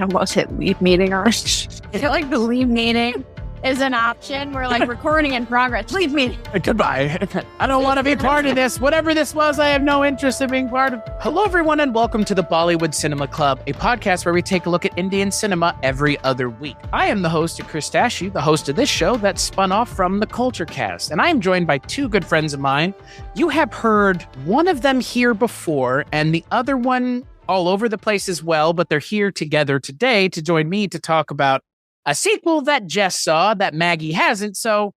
almost hit leave meeting or I feel like the leave meeting is an option. We're like recording in progress. Leave meeting. Goodbye. I don't want to be part of this. Whatever this was, I have no interest in being part of. Hello, everyone, and welcome to the Bollywood Cinema Club, a podcast where we take a look at Indian cinema every other week. I am the host, Chris Dashi, the host of this show that spun off from the Culture Cast, and I am joined by two good friends of mine. You have heard one of them here before, and the other one all over the place as well, but they're here together today to join me to talk about a sequel that Jess saw that Maggie hasn't. So,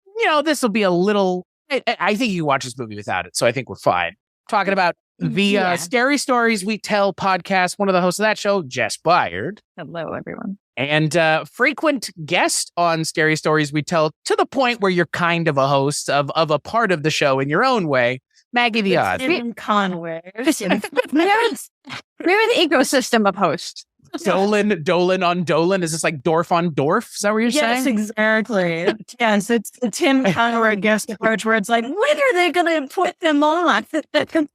this will be a little, I think you can watch this movie without it. So I think we're fine. Talking about the Scary Stories We Tell podcast, one of the hosts of that show, Jess Byard. Hello, everyone. And frequent guest on Scary Stories We Tell, to the point where you're kind of a host of a part of the show in your own way, Maggie the Odd. Tim Conway. We're the ecosystem of hosts. Dolan on Dolan. Is this like Dorf on Dorf? Is that what you're saying? Yes, exactly. Yes, it's the Tim Conway guest approach where it's like, when are they going to put them on?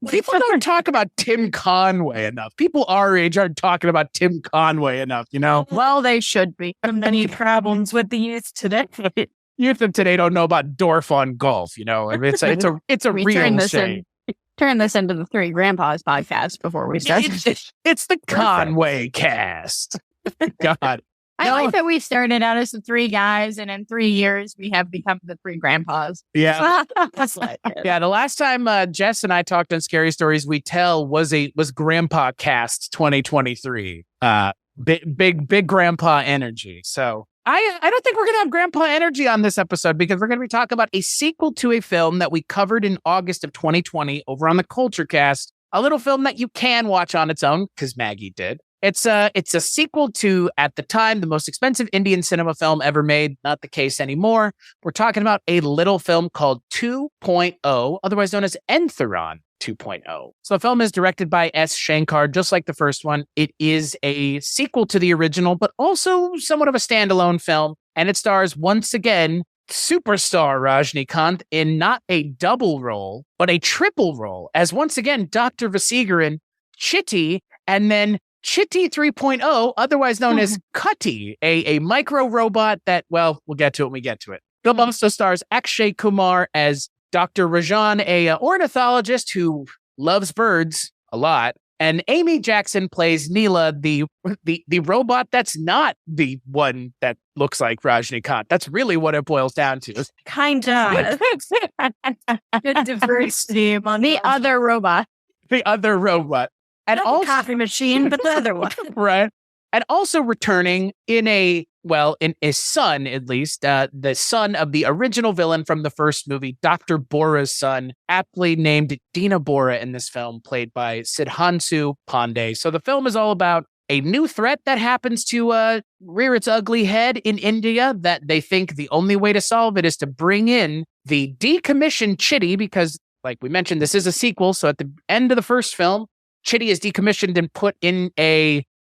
People don't talk about Tim Conway enough. People our age aren't talking about Tim Conway enough, Well, they should be. Many problems with the youth today. Youth of today don't know about Dorf on Golf, It's a real shame. Turn this into the Three Grandpas podcast before we start. It's the Conway cast. God. I like that we started out as the three guys, and in 3 years, we have become the Three Grandpas. Yeah. Yeah, the last time Jess and I talked on Scary Stories We Tell was Grandpa Cast 2023. Big Grandpa energy. So I don't think we're going to have grandpa energy on this episode because we're going to be talking about a sequel to a film that we covered in August of 2020 over on the Culture Cast, a little film that you can watch on its own because Maggie did. It's a sequel to, at the time, the most expensive Indian cinema film ever made. Not the case anymore. We're talking about a little film called 2.0, otherwise known as Enthuran 2.0. So the film is directed by S. Shankar, just like the first one. It is a sequel to the original, but also somewhat of a standalone film. And it stars, once again, superstar Rajnikant in not a double role, but a triple role, as once again, Dr. Vasigaran, Chitty, and then Chitty 3.0, otherwise known as Cutty, a micro robot that, well, we'll get to it when we get to it. The film also stars Akshay Kumar as Dr. Rajan, a ornithologist who loves birds a lot, and Amy Jackson plays Neela, the robot that's not the one that looks like Rajnikant. That's really what it boils down to. Kind of. Good diversity among the other robot. The other robot. And not also, the coffee machine, but the other one. Right. And also returning in a son, at least, the son of the original villain from the first movie, Dr. Bora's son, aptly named Dina Bora in this film, played by Sidhanshu Pandey. So the film is all about a new threat that happens to rear its ugly head in India, that they think the only way to solve it is to bring in the decommissioned Chitty, because, like we mentioned, this is a sequel. So at the end of the first film, Chitty is decommissioned and put in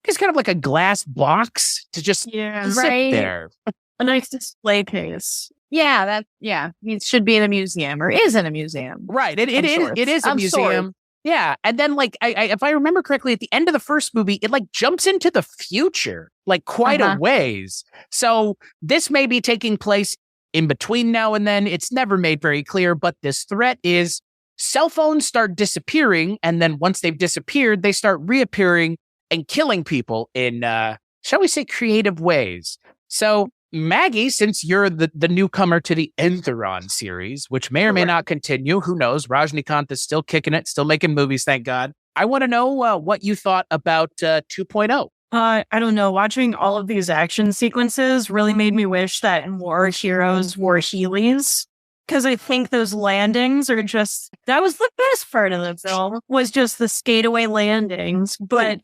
it's kind of like a glass box to just sit there. A nice display case. Yeah, it should be in a museum or is in a museum. Right. It is a museum. Yeah. And then if I remember correctly, at the end of the first movie, it jumps into the future, quite a ways. So this may be taking place in between now and then. It's never made very clear, but this threat is cell phones start disappearing. And then once they've disappeared, they start reappearing and killing people in, shall we say, creative ways. So, Maggie, since you're the newcomer to the Enthuran series, which may or may not continue, who knows? Rajnikant is still kicking it, still making movies, thank God. I want to know what you thought about 2.0. I don't know. Watching all of these action sequences really made me wish that more heroes wore Heelys. Because I think those landings are that was the best part of the film, was just the skateaway landings. But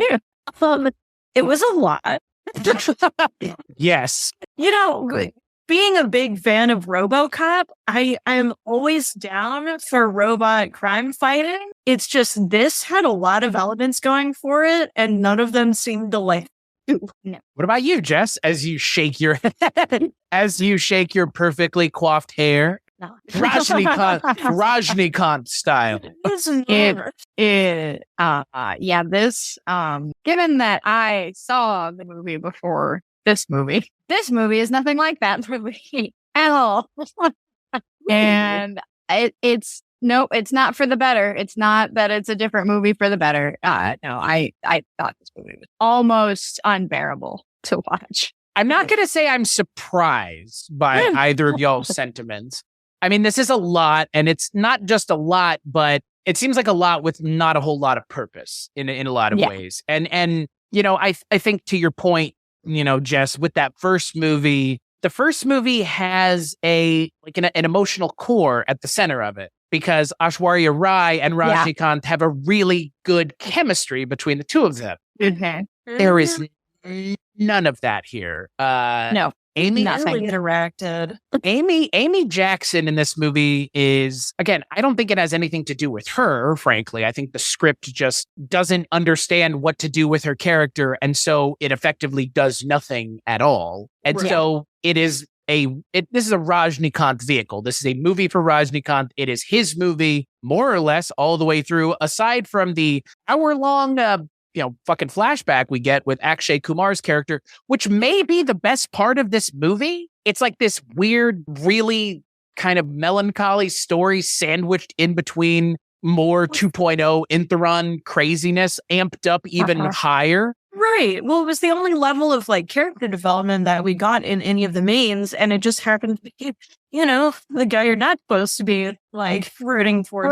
it was a lot. Yes. Being a big fan of RoboCop, I am always down for robot crime fighting. It's just this had a lot of elements going for it, and none of them seemed to No. What about you, Jess? As you shake your perfectly coiffed hair. No. Rajnikant style. This given that I saw the movie before this movie is nothing like that movie at all. And it's not for the better. It's not that it's a different movie for the better. No, I thought this movie was almost unbearable to watch. I'm not going to say I'm surprised by either of y'all's sentiments. I mean, this is a lot, and it's not just a lot, but it seems like a lot with not a whole lot of purpose in a lot of ways. And I think to your point, Jess, with that first movie, the first movie has an emotional core at the center of it, because Aishwarya Rai and Rajnikant have a really good chemistry between the two of them. Mm-hmm. There is none of that here. No. Amy interacted. Amy Jackson in this movie is, again, I don't think it has anything to do with her, frankly. I think the script just doesn't understand what to do with her character, and so it effectively does nothing at all. And so this is a Rajnikant vehicle. This is a movie for Rajnikant. It is his movie, more or less, all the way through, aside from the hour-long fucking flashback we get with Akshay Kumar's character, which may be the best part of this movie. It's like this weird, really kind of melancholy story sandwiched in between more 2.0 Intheron craziness, amped up even higher. Right. Well, it was the only level of character development that we got in any of the mains, and it just happened to be, the guy you're not supposed to be rooting for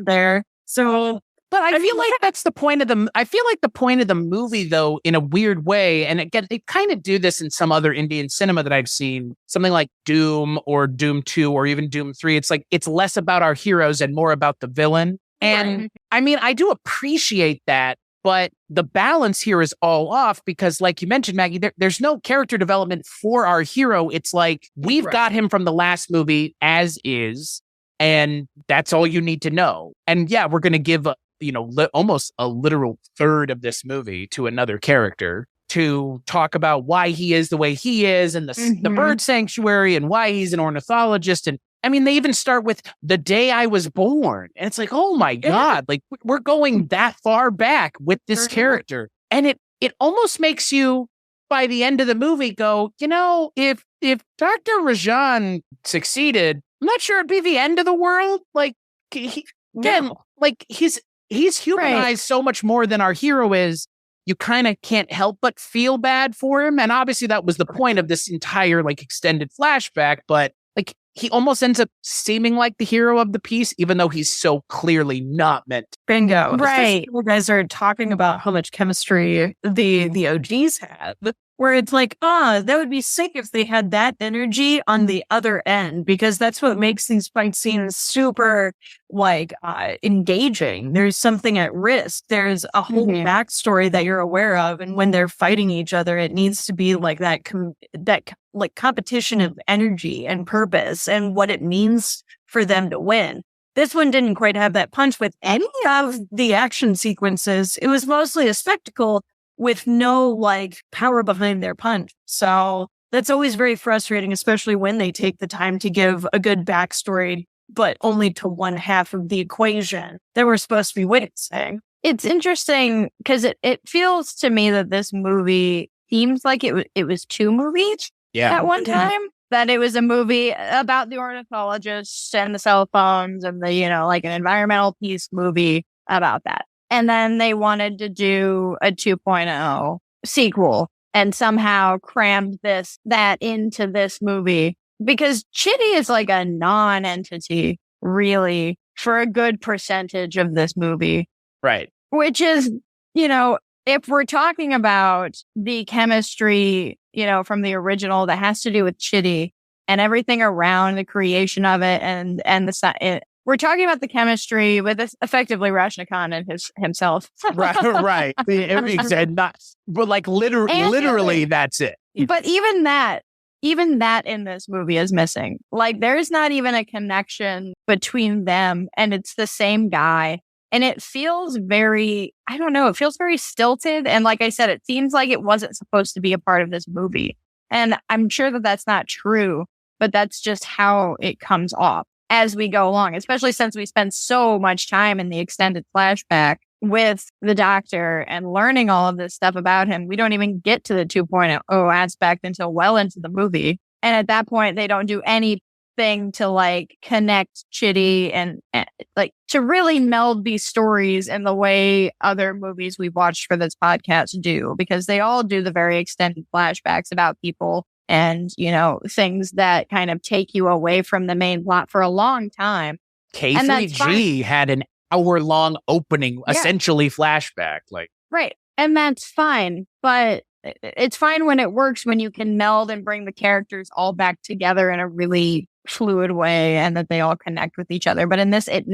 there. So. But I feel like that's the point of the movie, though, in a weird way. And again, they kind of do this in some other Indian cinema that I've seen, something like Doom or Doom 2 or even Doom 3. It's like, it's less about our heroes and more about the villain. And I mean, I do appreciate that, but the balance here is all off because, like you mentioned, Maggie, there's no character development for our hero. It's like, we've got him from the last movie as is, and that's all you need to know. And yeah, we're going to give almost a literal third of this movie to another character to talk about why he is the way he is, and the bird sanctuary, and why he's an ornithologist. And I mean, they even start with the day I was born. And it's like, oh my God, we're going that far back with this character. And it almost makes you, by the end of the movie, go, if Dr. Rajan succeeded, I'm not sure it'd be the end of the world. He's humanized so much more than our hero is. You kind of can't help but feel bad for him. And obviously that was the point of this entire extended flashback, but he almost ends up seeming like the hero of the piece, even though he's so clearly not meant to. Bingo. Right. You guys are talking about how much chemistry the OGs had, where it's like, that would be sick if they had that energy on the other end, because that's what makes these fight scenes super engaging. There's something at risk. There's a whole backstory that you're aware of. And when they're fighting each other, it needs to be that competition of energy and purpose and what it means for them to win. This one didn't quite have that punch with any of the action sequences. It was mostly a spectacle with no power behind their punch. So that's always very frustrating, especially when they take the time to give a good backstory, but only to one half of the equation that we're supposed to be witnessing. It's interesting because it feels to me that this movie seems like it was two movies at one time. That it was a movie about the ornithologists and the cell phones and the, an environmental peace movie about that. And then they wanted to do a 2.0 sequel and somehow crammed that into this movie, because Chitty is a non-entity really for a good percentage of this movie. Right. Which is, if we're talking about the chemistry, from the original that has to do with Chitty and everything around the creation of it and we're talking about the chemistry with effectively Rajnikant and himself. Right. But literally that's it. But even that in this movie is missing. There's not even a connection between them, and it's the same guy. And it feels very, I don't know, it feels very stilted. And like I said, it seems like it wasn't supposed to be a part of this movie. And I'm sure that that's not true, but that's just how it comes off. as we go along, especially since we spend so much time in the extended flashback with the Doctor and learning all of this stuff about him. We don't even get to the 2.0 aspect until well into the movie. And at that point, they don't do anything to like connect Chitty and like to really meld these stories in the way other movies we've watched for this podcast do, because they all do the very extended flashbacks about people and, you know, things that kind of take you away from the main plot for a long time. K3G had an hour-long opening, essentially flashback. Like, right. And that's fine. But it's fine when it works, when you can meld and bring the characters all back together in a really fluid way and that they all connect with each other. But in this, it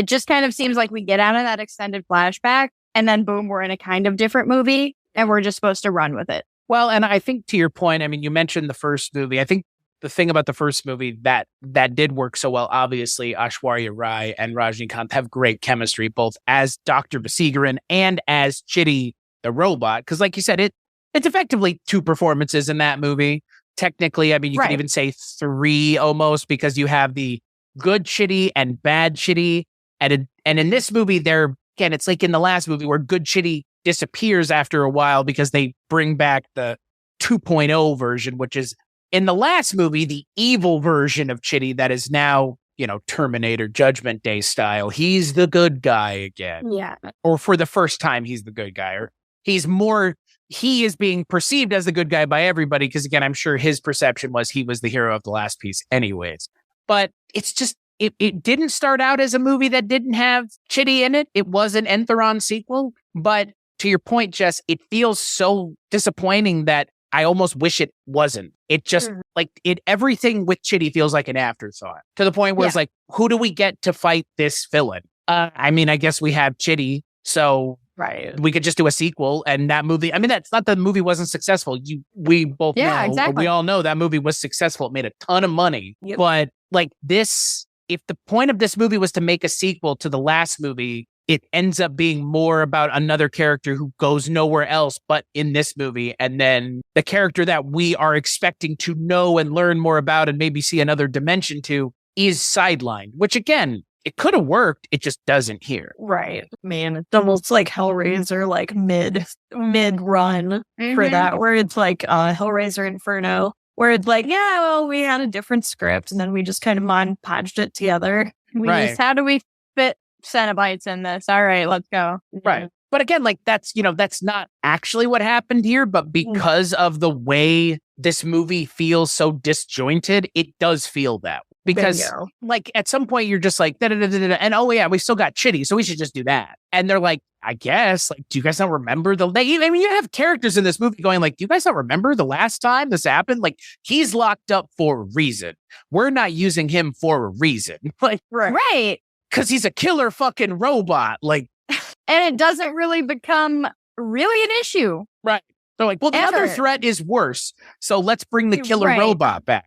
just kind of seems like we get out of that extended flashback and then boom, we're in a kind of different movie and we're just supposed to run with it. Well, and I think to your point, I mean, you mentioned the first movie. I think the thing about the first movie that did work so well, obviously, Aishwarya Rai and Rajinikanth have great chemistry, both as Dr. Basigaran and as Chitty the robot. Because like you said, it's effectively two performances in that movie. Technically, I mean, you could even say three almost, because you have the good Chitty and bad Chitty. And in this movie, again, it's like in the last movie where good Chitty disappears after a while because they bring back the 2.0 version, which is in the last movie, the evil version of Chitty that is now, you know, Terminator Judgment Day style. He's the good guy again. Yeah. Or for the first time, he's the good guy. Or he is being perceived as the good guy by everybody. Because again, I'm sure his perception was he was the hero of the last piece anyways. But it's just, it didn't start out as a movie that didn't have Chitty in it. It was an Entheron sequel. But to your point, Jess, it feels so disappointing that I almost wish it wasn't. It just everything with Chitty feels like an afterthought, to the point where it's like, who do we get to fight this villain? I mean, I guess we have Chitty, so we could just do a sequel. And that movie, I mean, that's not that the movie wasn't successful. We both know, exactly. We all know that movie was successful. It made a ton of money. Yep. But like this, if the point of this movie was to make a sequel to the last movie, it ends up being more about another character who goes nowhere else but in this movie. And then the character that we are expecting to know and learn more about and maybe see another dimension to is sidelined, which again, it could have worked. It just doesn't here. Right. Man, it's almost like Hellraiser, like mid run for that, where it's like Hellraiser Inferno, where it's like, yeah, well, we had a different script and then we just kind of podged it together. How do we fit Cenobites in this? All right, let's go. Right. But again, like that's not actually what happened here, but because of the way this movie feels so disjointed, it does feel that way. Because like at some point you're just like, and oh yeah, we still got Chitty, so we should just do that. And they're like, I guess, like, do you guys not remember I mean, you have characters in this movie going like, do you guys not remember the last time this happened? Like, he's locked up for a reason. We're not using him for a reason. Like, right. Because he's a killer fucking robot. Like, and it doesn't really become really an issue. Right. They're like, well, the other threat is worse. So let's bring the killer robot back.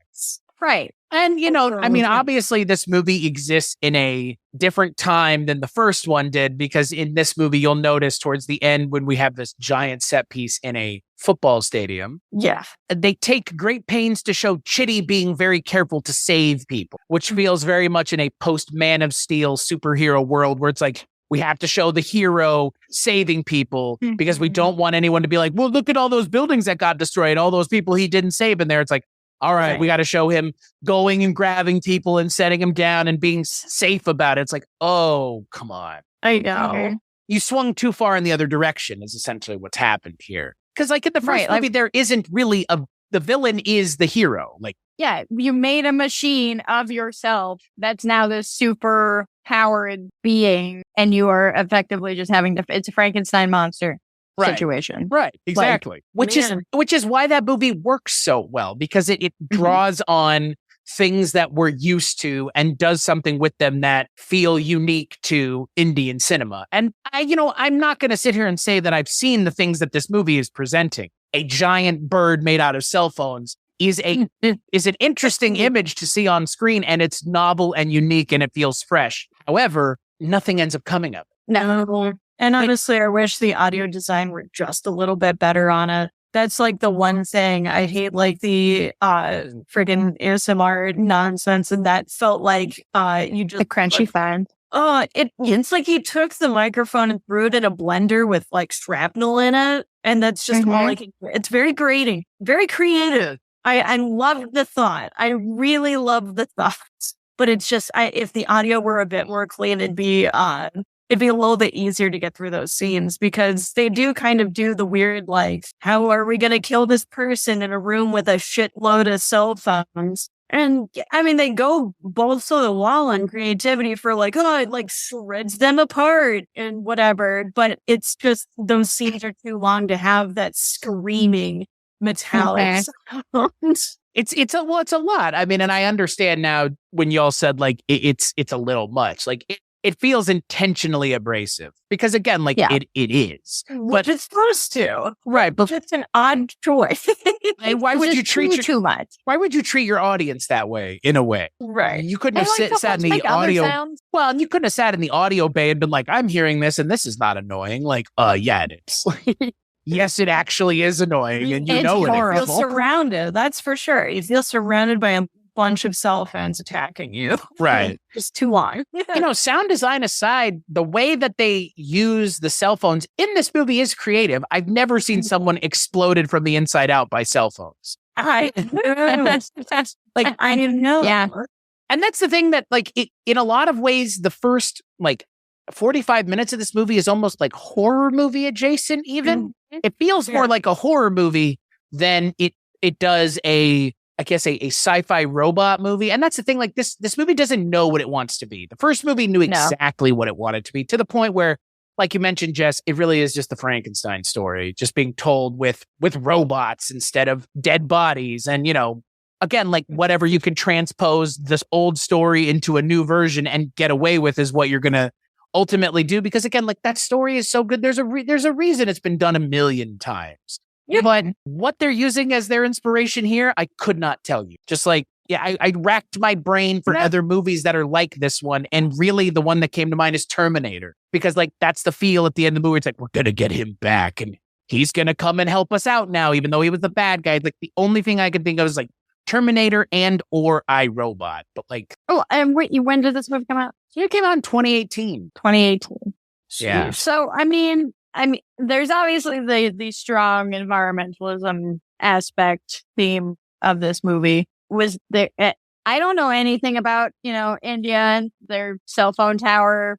Right. And, you know, I mean, obviously this movie exists in a different time than the first one did, because in this movie, you'll notice towards the end when we have this giant set piece in a football stadium. Yeah. They take great pains to show Chitty being very careful to save people, which feels very much in a post-Man of Steel superhero world where it's like, we have to show the hero saving people because we don't want anyone to be like, well, look at all those buildings that got destroyed, all those people he didn't save in there. It's like, all right, we got to show him going and grabbing people and setting them down and being safe about it. It's like, oh, come on. I know. You swung too far in the other direction is essentially what's happened here. Because like in the first movie, there isn't really the villain is the hero. Like, yeah, you made a machine of yourself that's now this super powered being, and you are effectively just having to, it's a Frankenstein monster. Situation. Right. Exactly. Which is why that movie works so well, because it draws on things that we're used to and does something with them that feel unique to Indian cinema. And I'm not going to sit here and say that I've seen the things that this movie is presenting. A giant bird made out of cell phones is an interesting image to see on screen, and it's novel and unique and it feels fresh. However, nothing ends up coming of it. No. And honestly, I wish the audio design were just a little bit better on it. That's like the one thing I hate, like the friggin' ASMR nonsense, and that felt like you just the crunchy fun. It's like he took the microphone and threw it in a blender with like shrapnel in it, and that's just all I can. It's very grating, very creative. I love the thought. I really love the thoughts, but it's just if the audio were a bit more clean, it'd be a little bit easier to get through those scenes, because they do kind of do the weird, like, how are we going to kill this person in a room with a shitload of cell phones? And I mean, they go balls to the wall on creativity for like, oh, it like shreds them apart and whatever. But it's just, those scenes are too long to have that screaming metallic sound. It's a lot. I mean, and I understand now when y'all said like it's a little much. Like it feels intentionally abrasive, because again, like it is, but it's supposed to, right? But it's an odd choice. Why would you treat too much? Why would you treat your audience that way? In a way, right? You couldn't have sat in the audio. Well, you couldn't have sat in the audio bay and been like, "I'm hearing this, and this is not annoying." Like, yeah, it is. Yes, it actually is annoying, and you know it. You feel surrounded. That's for sure. You feel surrounded by a bunch of cell phones attacking you. Right. Just too long. Sound design aside, the way that they use the cell phones in this movie is creative. I've never seen someone exploded from the inside out by cell phones. I didn't know. Yeah. And that's the thing that, like, in a lot of ways, the first, like, 45 minutes of this movie is almost like horror movie adjacent, even. It feels more like a horror movie than it does a sci-fi robot movie. And that's the thing, like this movie doesn't know what it wants to be. The first movie knew exactly what it wanted to be, to the point where, like you mentioned, Jess, it really is just the Frankenstein story, just being told with robots instead of dead bodies. And, again, like whatever you can transpose this old story into a new version and get away with is what you're going to ultimately do. Because again, like that story is so good. There's a reason it's been done a million times. Yeah. But what they're using as their inspiration here, I could not tell you. Just like, I racked my brain for other movies that are like this one. And really the one that came to mind is Terminator. Because like, that's the feel at the end of the movie. It's like, we're going to get him back and he's going to come and help us out now, even though he was the bad guy. Like the only thing I could think of is like Terminator and or iRobot. But like... Oh, and when did this movie come out? It came out in 2018. 2018. Yeah. So, I mean, there's obviously the strong environmentalism aspect theme of this movie. Was there? I don't know anything about, India and their cell phone tower,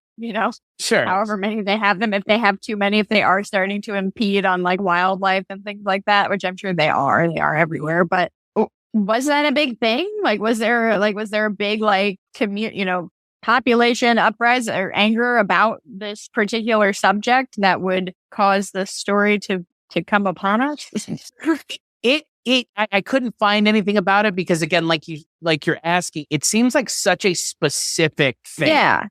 sure. However many they have them, if they have too many, if they are starting to impede on like wildlife and things like that, which I'm sure they are everywhere. But was that a big thing? Like, was there a big like population uprising or anger about this particular subject that would cause the story to come upon us? I couldn't find anything about it because again, like you're asking, it seems like such a specific thing. Yeah.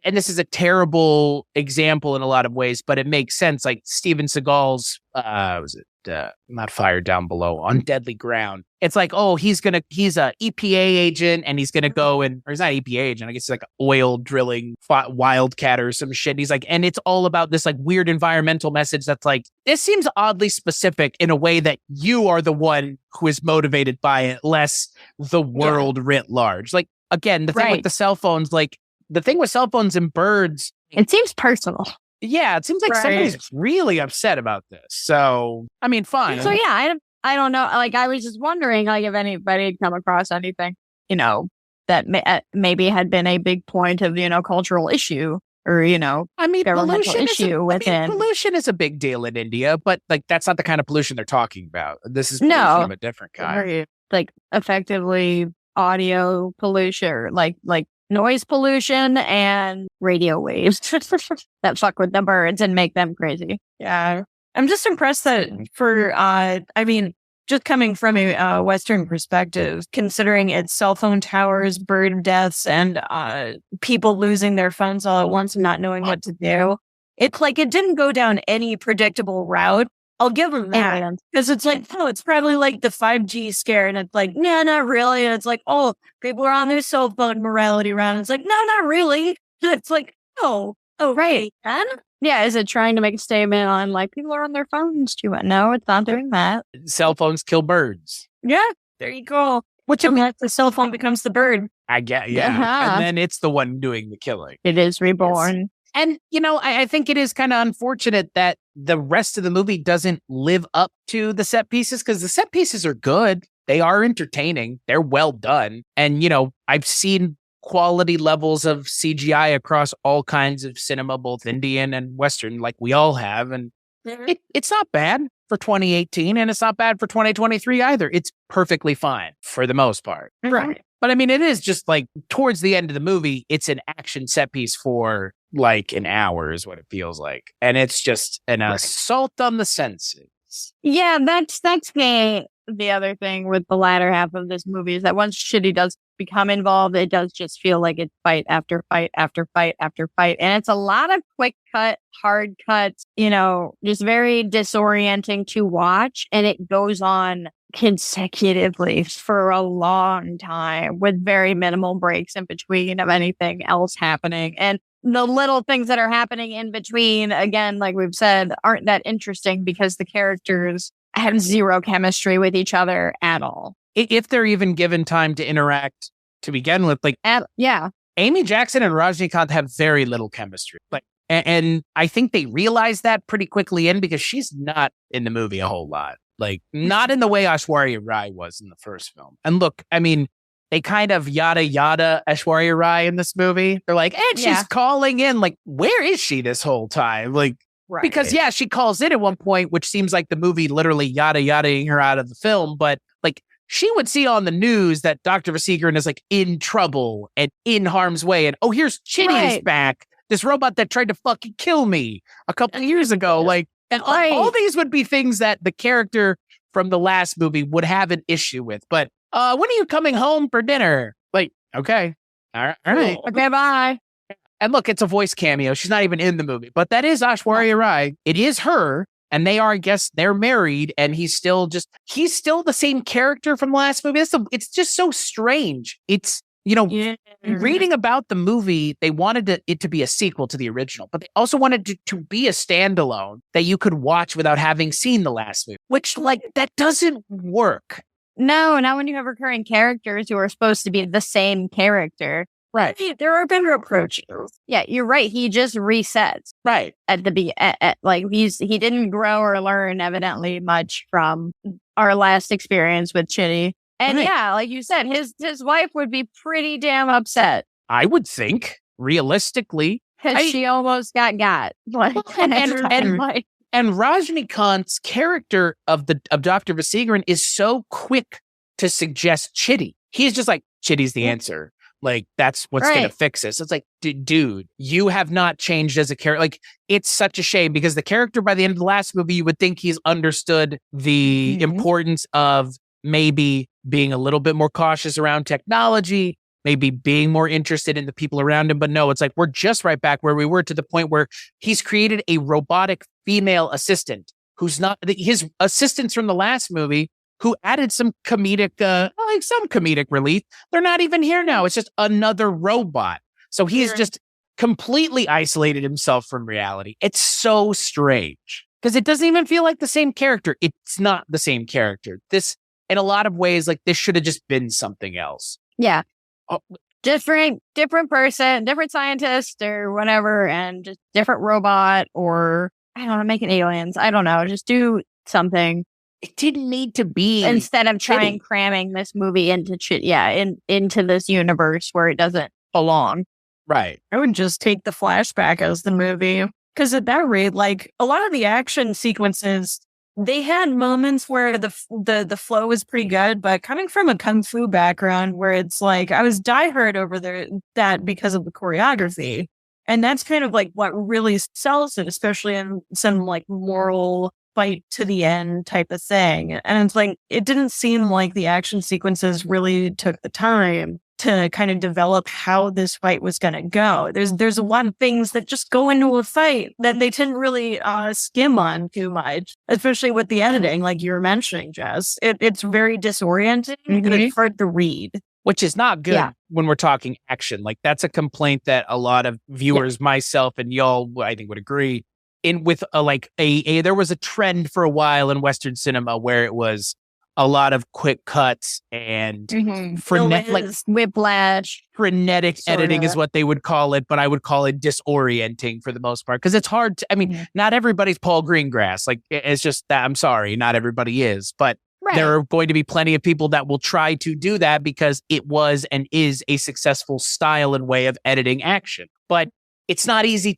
And this is a terrible example in a lot of ways, but it makes sense. Like Steven Seagal's, not Fire Down Below, On Deadly Ground. It's like, oh, he's a EPA agent and he's going to go or he's not EPA agent. I guess he's like oil drilling wildcat or some shit. And he's like, and it's all about this like weird environmental message that's like, this seems oddly specific in a way that you are the one who is motivated by it, less the world writ large. Like, again, the thing with the cell phones, like the thing with cell phones and birds. It seems personal. Yeah, it seems like somebody's really upset about this. So, I mean, fine. So, yeah, I don't know. Like, I was just wondering, like, if anybody had come across anything, that maybe had been a big point of, cultural issue or, governmental issue within. Pollution is a big deal in India, but, like, that's not the kind of pollution they're talking about. This is pollution of a different kind. Like, effectively audio pollution or, like noise pollution and radio waves that fuck with the birds and make them crazy. Yeah. I'm just impressed that just coming from a Western perspective, considering it's cell phone towers, bird deaths, and people losing their phones all at once and not knowing what to do. It's like it didn't go down any predictable route. I'll give them that. Because it's like, it's probably like the 5G scare. And it's like, no, not really. And it's like, oh, people are on their cell phone morality round. It's like, no, not really. It's like, right. And Yeah, is it trying to make a statement on like people are on their phones too much? No, it's not doing that. Cell phones kill birds. Yeah, there you go. Which the cell phone becomes the bird. I get, yeah. And then it's the one doing the killing. It is reborn. Yes. And, I think it is kind of unfortunate that the rest of the movie doesn't live up to the set pieces, because the set pieces are good. They are entertaining. They're well done. And, I've seen quality levels of CGI across all kinds of cinema, both Indian and Western, like we all have. And it's not bad for 2018, and it's not bad for 2023 either. It's perfectly fine for the most part. Right. But I mean, it is just like towards the end of the movie, it's an action set piece for like an hour is what it feels like. And it's just an assault on the senses. Yeah, that's the other thing with the latter half of this movie is that once Chitty does become involved, it does just feel like it's fight after fight after fight after fight. And it's a lot of quick cut, hard cuts, just very disorienting to watch. And it goes on consecutively for a long time with very minimal breaks in between of anything else happening. And the little things that are happening in between, again, like we've said, aren't that interesting because the characters have zero chemistry with each other at all. If they're even given time to interact to begin with, Amy Jackson and Rajnikanth have very little chemistry. And I think they realize that pretty quickly because she's not in the movie a whole lot. Not in the way Aishwarya Rai was in the first film. And look, I mean, they kind of yada yada Aishwarya Rai in this movie. They're like, and she's calling in. Where is she this whole time? Right. Because she calls in at one point, which seems like the movie literally yada yadaing her out of the film. But she would see on the news that Dr. Vasigaran is in trouble and in harm's way. And here's Chitty's back. This robot that tried to fucking kill me a couple of years ago. And all these would be things that the character from the last movie would have an issue with. But when are you coming home for dinner? Okay. All right. Okay, bye. And look, it's a voice cameo. She's not even in the movie. But that is Aishwarya Rai. It is her. And they are, I guess, they're married. And he's still the same character from the last movie. It's just so strange. It's, reading about the movie, they wanted it to be a sequel to the original, but they also wanted it to be a standalone that you could watch without having seen the last movie, which that doesn't work. No, not when you have recurring characters who are supposed to be the same character. Right. There are better approaches. Yeah, you're right. He just resets. Right. At the he didn't grow or learn evidently much from our last experience with Chitty. And like you said, his wife would be pretty damn upset. I would think, realistically. Because she almost got. And Rajnikanth's character of Dr. Vasigaran is so quick to suggest Chitty. He's just Chitty's the answer. That's what's going to fix this. It's dude, you have not changed as a character. It's such a shame because the character by the end of the last movie, you would think he's understood the importance of maybe being a little bit more cautious around technology, maybe being more interested in the people around him. But no, it's we're just right back where we were, to the point where he's created a robotic female assistant who's not his assistants from the last movie, who added some comedic, relief. They're not even here now. It's just another robot. So he's just completely isolated himself from reality. It's so strange because it doesn't even feel like the same character. It's not the same character. This, in a lot of ways, this should have just been something else. Yeah. Different person, different scientist or whatever, and just different robot, or I don't know, making aliens. I don't know. Just do something. It didn't need to be instead of cramming this movie into into this universe where it doesn't belong. Right. I would just take the flashback as the movie, because at that rate, a lot of the action sequences, they had moments where the flow was pretty good, but coming from a kung fu background where it's I was diehard over that because of the choreography, and that's kind of what really sells it, especially in some moral fight to the end type of thing. And it's it didn't seem like the action sequences really took the time to kind of develop how this fight was going to go. There's a lot of things that just go into a fight that they didn't really skim on too much, especially with the editing, like you were mentioning, Jess. It's very disorienting and it's hard to read which is not good when we're talking action. Like that's a complaint that a lot of viewers, myself and y'all, I think would agree with there was a trend for a while in Western cinema where it was a lot of quick cuts and whiplash. Frenetic editing is what they would call it, but I would call it disorienting for the most part because it's hard to, not everybody's Paul Greengrass. Like it's just that, I'm sorry, not everybody is, but there are going to be plenty of people that will try to do that because it was and is a successful style and way of editing action. But it's not easy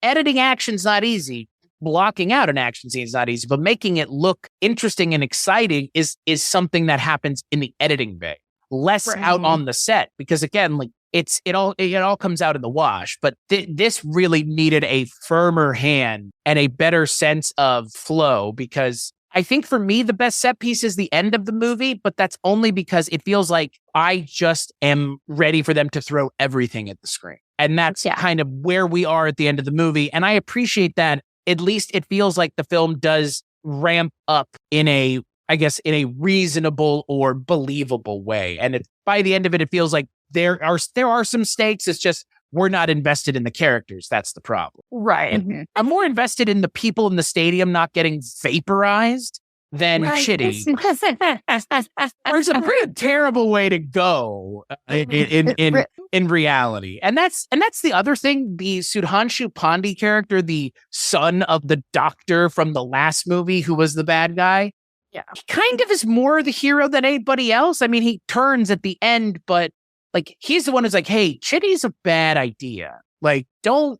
editing action's not easy. Blocking out an action scene is not easy, but making it look interesting and exciting is something that happens in the editing bay, less out on the set. Because again, like it all comes out in the wash. But this really needed a firmer hand and a better sense of flow. Because I think for me, the best set piece is the end of the movie, but that's only because it feels like I just am ready for them to throw everything at the screen, and that's kind of where we are at the end of the movie. And I appreciate that. At least it feels like the film does ramp up in a reasonable or believable way. And by the end of it, it feels like there are some stakes. It's just we're not invested in the characters. That's the problem. Right. Mm-hmm. I'm more invested in the people in the stadium not getting vaporized than Chitty. It's a pretty terrible way to go in reality. And that's the other thing. The Sudhanshu Pandey character, the son of the doctor from the last movie who was the bad guy. Yeah. He kind of is more the hero than anybody else. I mean, he turns at the end, but like he's the one who's like, hey, Chitty's a bad idea. Like, don't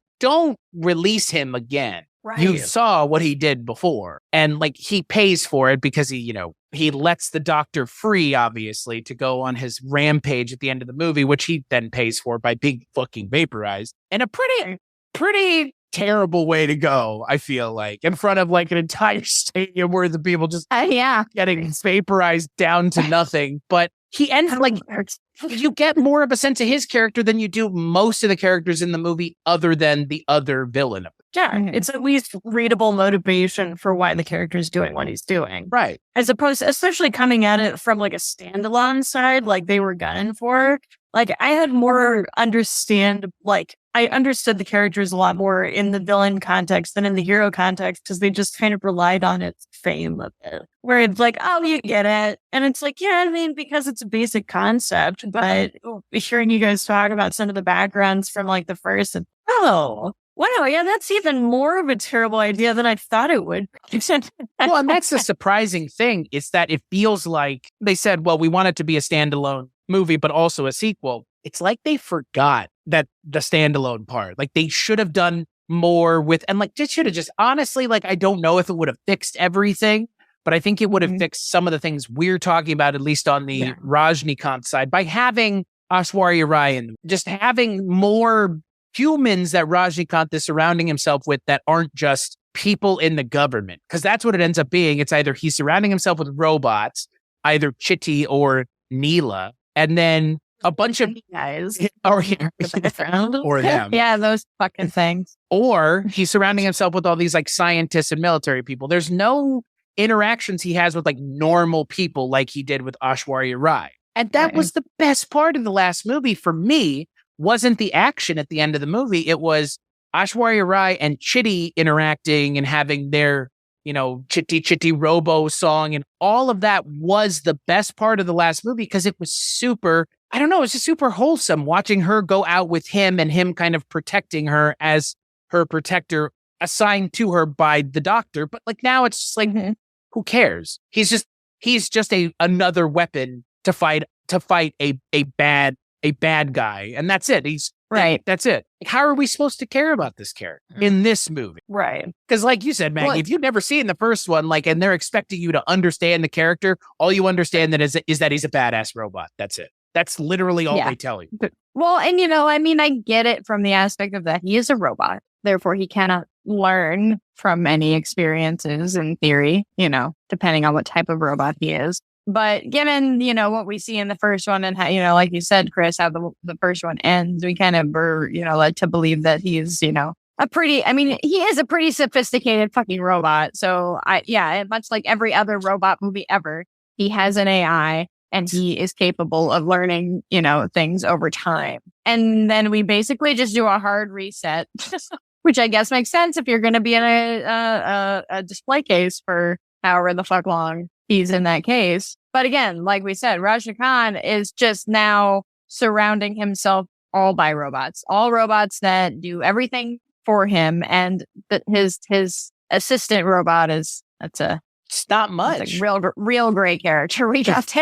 release him again. Right. You saw what he did before. And like he pays for it because he lets the doctor free, obviously, to go on his rampage at the end of the movie, which he then pays for by being fucking vaporized. And a pretty terrible way to go, I feel like, in front of like an entire stadium where the people just getting vaporized down to nothing. But he ends like you get more of a sense of his character than you do most of the characters in the movie other than the other villain. Yeah, it's at least readable motivation for why the character is doing what he's doing. Right. As opposed to, especially coming at it from like a standalone side, like they were gunning for. Like I had more I understood the characters a lot more in the villain context than in the hero context because they just kind of relied on its fame a bit. Where it's like, oh, you get it. And it's like, yeah, I mean, because it's a basic concept, but hearing you guys talk about some of the backgrounds from like the first, and, wow, yeah, that's even more of a terrible idea than I thought it would. Well, and that's the surprising thing is that it feels like they said, well, we want it to be a standalone movie, but also a sequel. It's like they forgot that the standalone part, like they should have done more with, and like just should have just honestly, like, I don't know if it would have fixed everything, but I think it would have fixed some of the things we're talking about, at least on the Rajnikant side, by having Aishwarya Rai and just having more humans that Rajnikant is surrounding himself with that aren't just people in the government. Because that's what it ends up being. It's either he's surrounding himself with robots, either Chitty or Neela, and then a bunch of guys or them. Yeah, those fucking things. Or he's surrounding himself with all these like scientists and military people. There's no interactions he has with like normal people like he did with Aishwarya Rai. And that was the best part of the last movie for me. Wasn't the action at the end of the movie. It was Aishwarya Rai and Chitty interacting and having their, Chitty Chitty Robo song. And all of that was the best part of the last movie because it was super, I don't know, it was just super wholesome watching her go out with him and him kind of protecting her as her protector assigned to her by the doctor. But like now it's just like, who cares? He's just another weapon to fight a bad guy. And that's it. That's it. Like, how are we supposed to care about this character in this movie? Right. Because like you said, Maggie, if you've never seen the first one, like, and they're expecting you to understand the character, all you understand is that he's a badass robot. That's it. That's literally all they tell you. Well, and I get it from the aspect of that he is a robot. Therefore, he cannot learn from any experiences in theory, depending on what type of robot he is. But given, what we see in the first one and how, like you said, Chris, how the first one ends, we kind of were, led to believe that he's, he is a pretty sophisticated fucking robot. So much like every other robot movie ever, he has an AI and he is capable of learning, things over time. And then we basically just do a hard reset, which I guess makes sense if you're going to be in a display case for however the fuck long he's in that case. But again, like we said, Rajah Khan is just now surrounding himself all by robots, all robots that do everything for him. And his assistant robot it's not much. It's a real great character. We got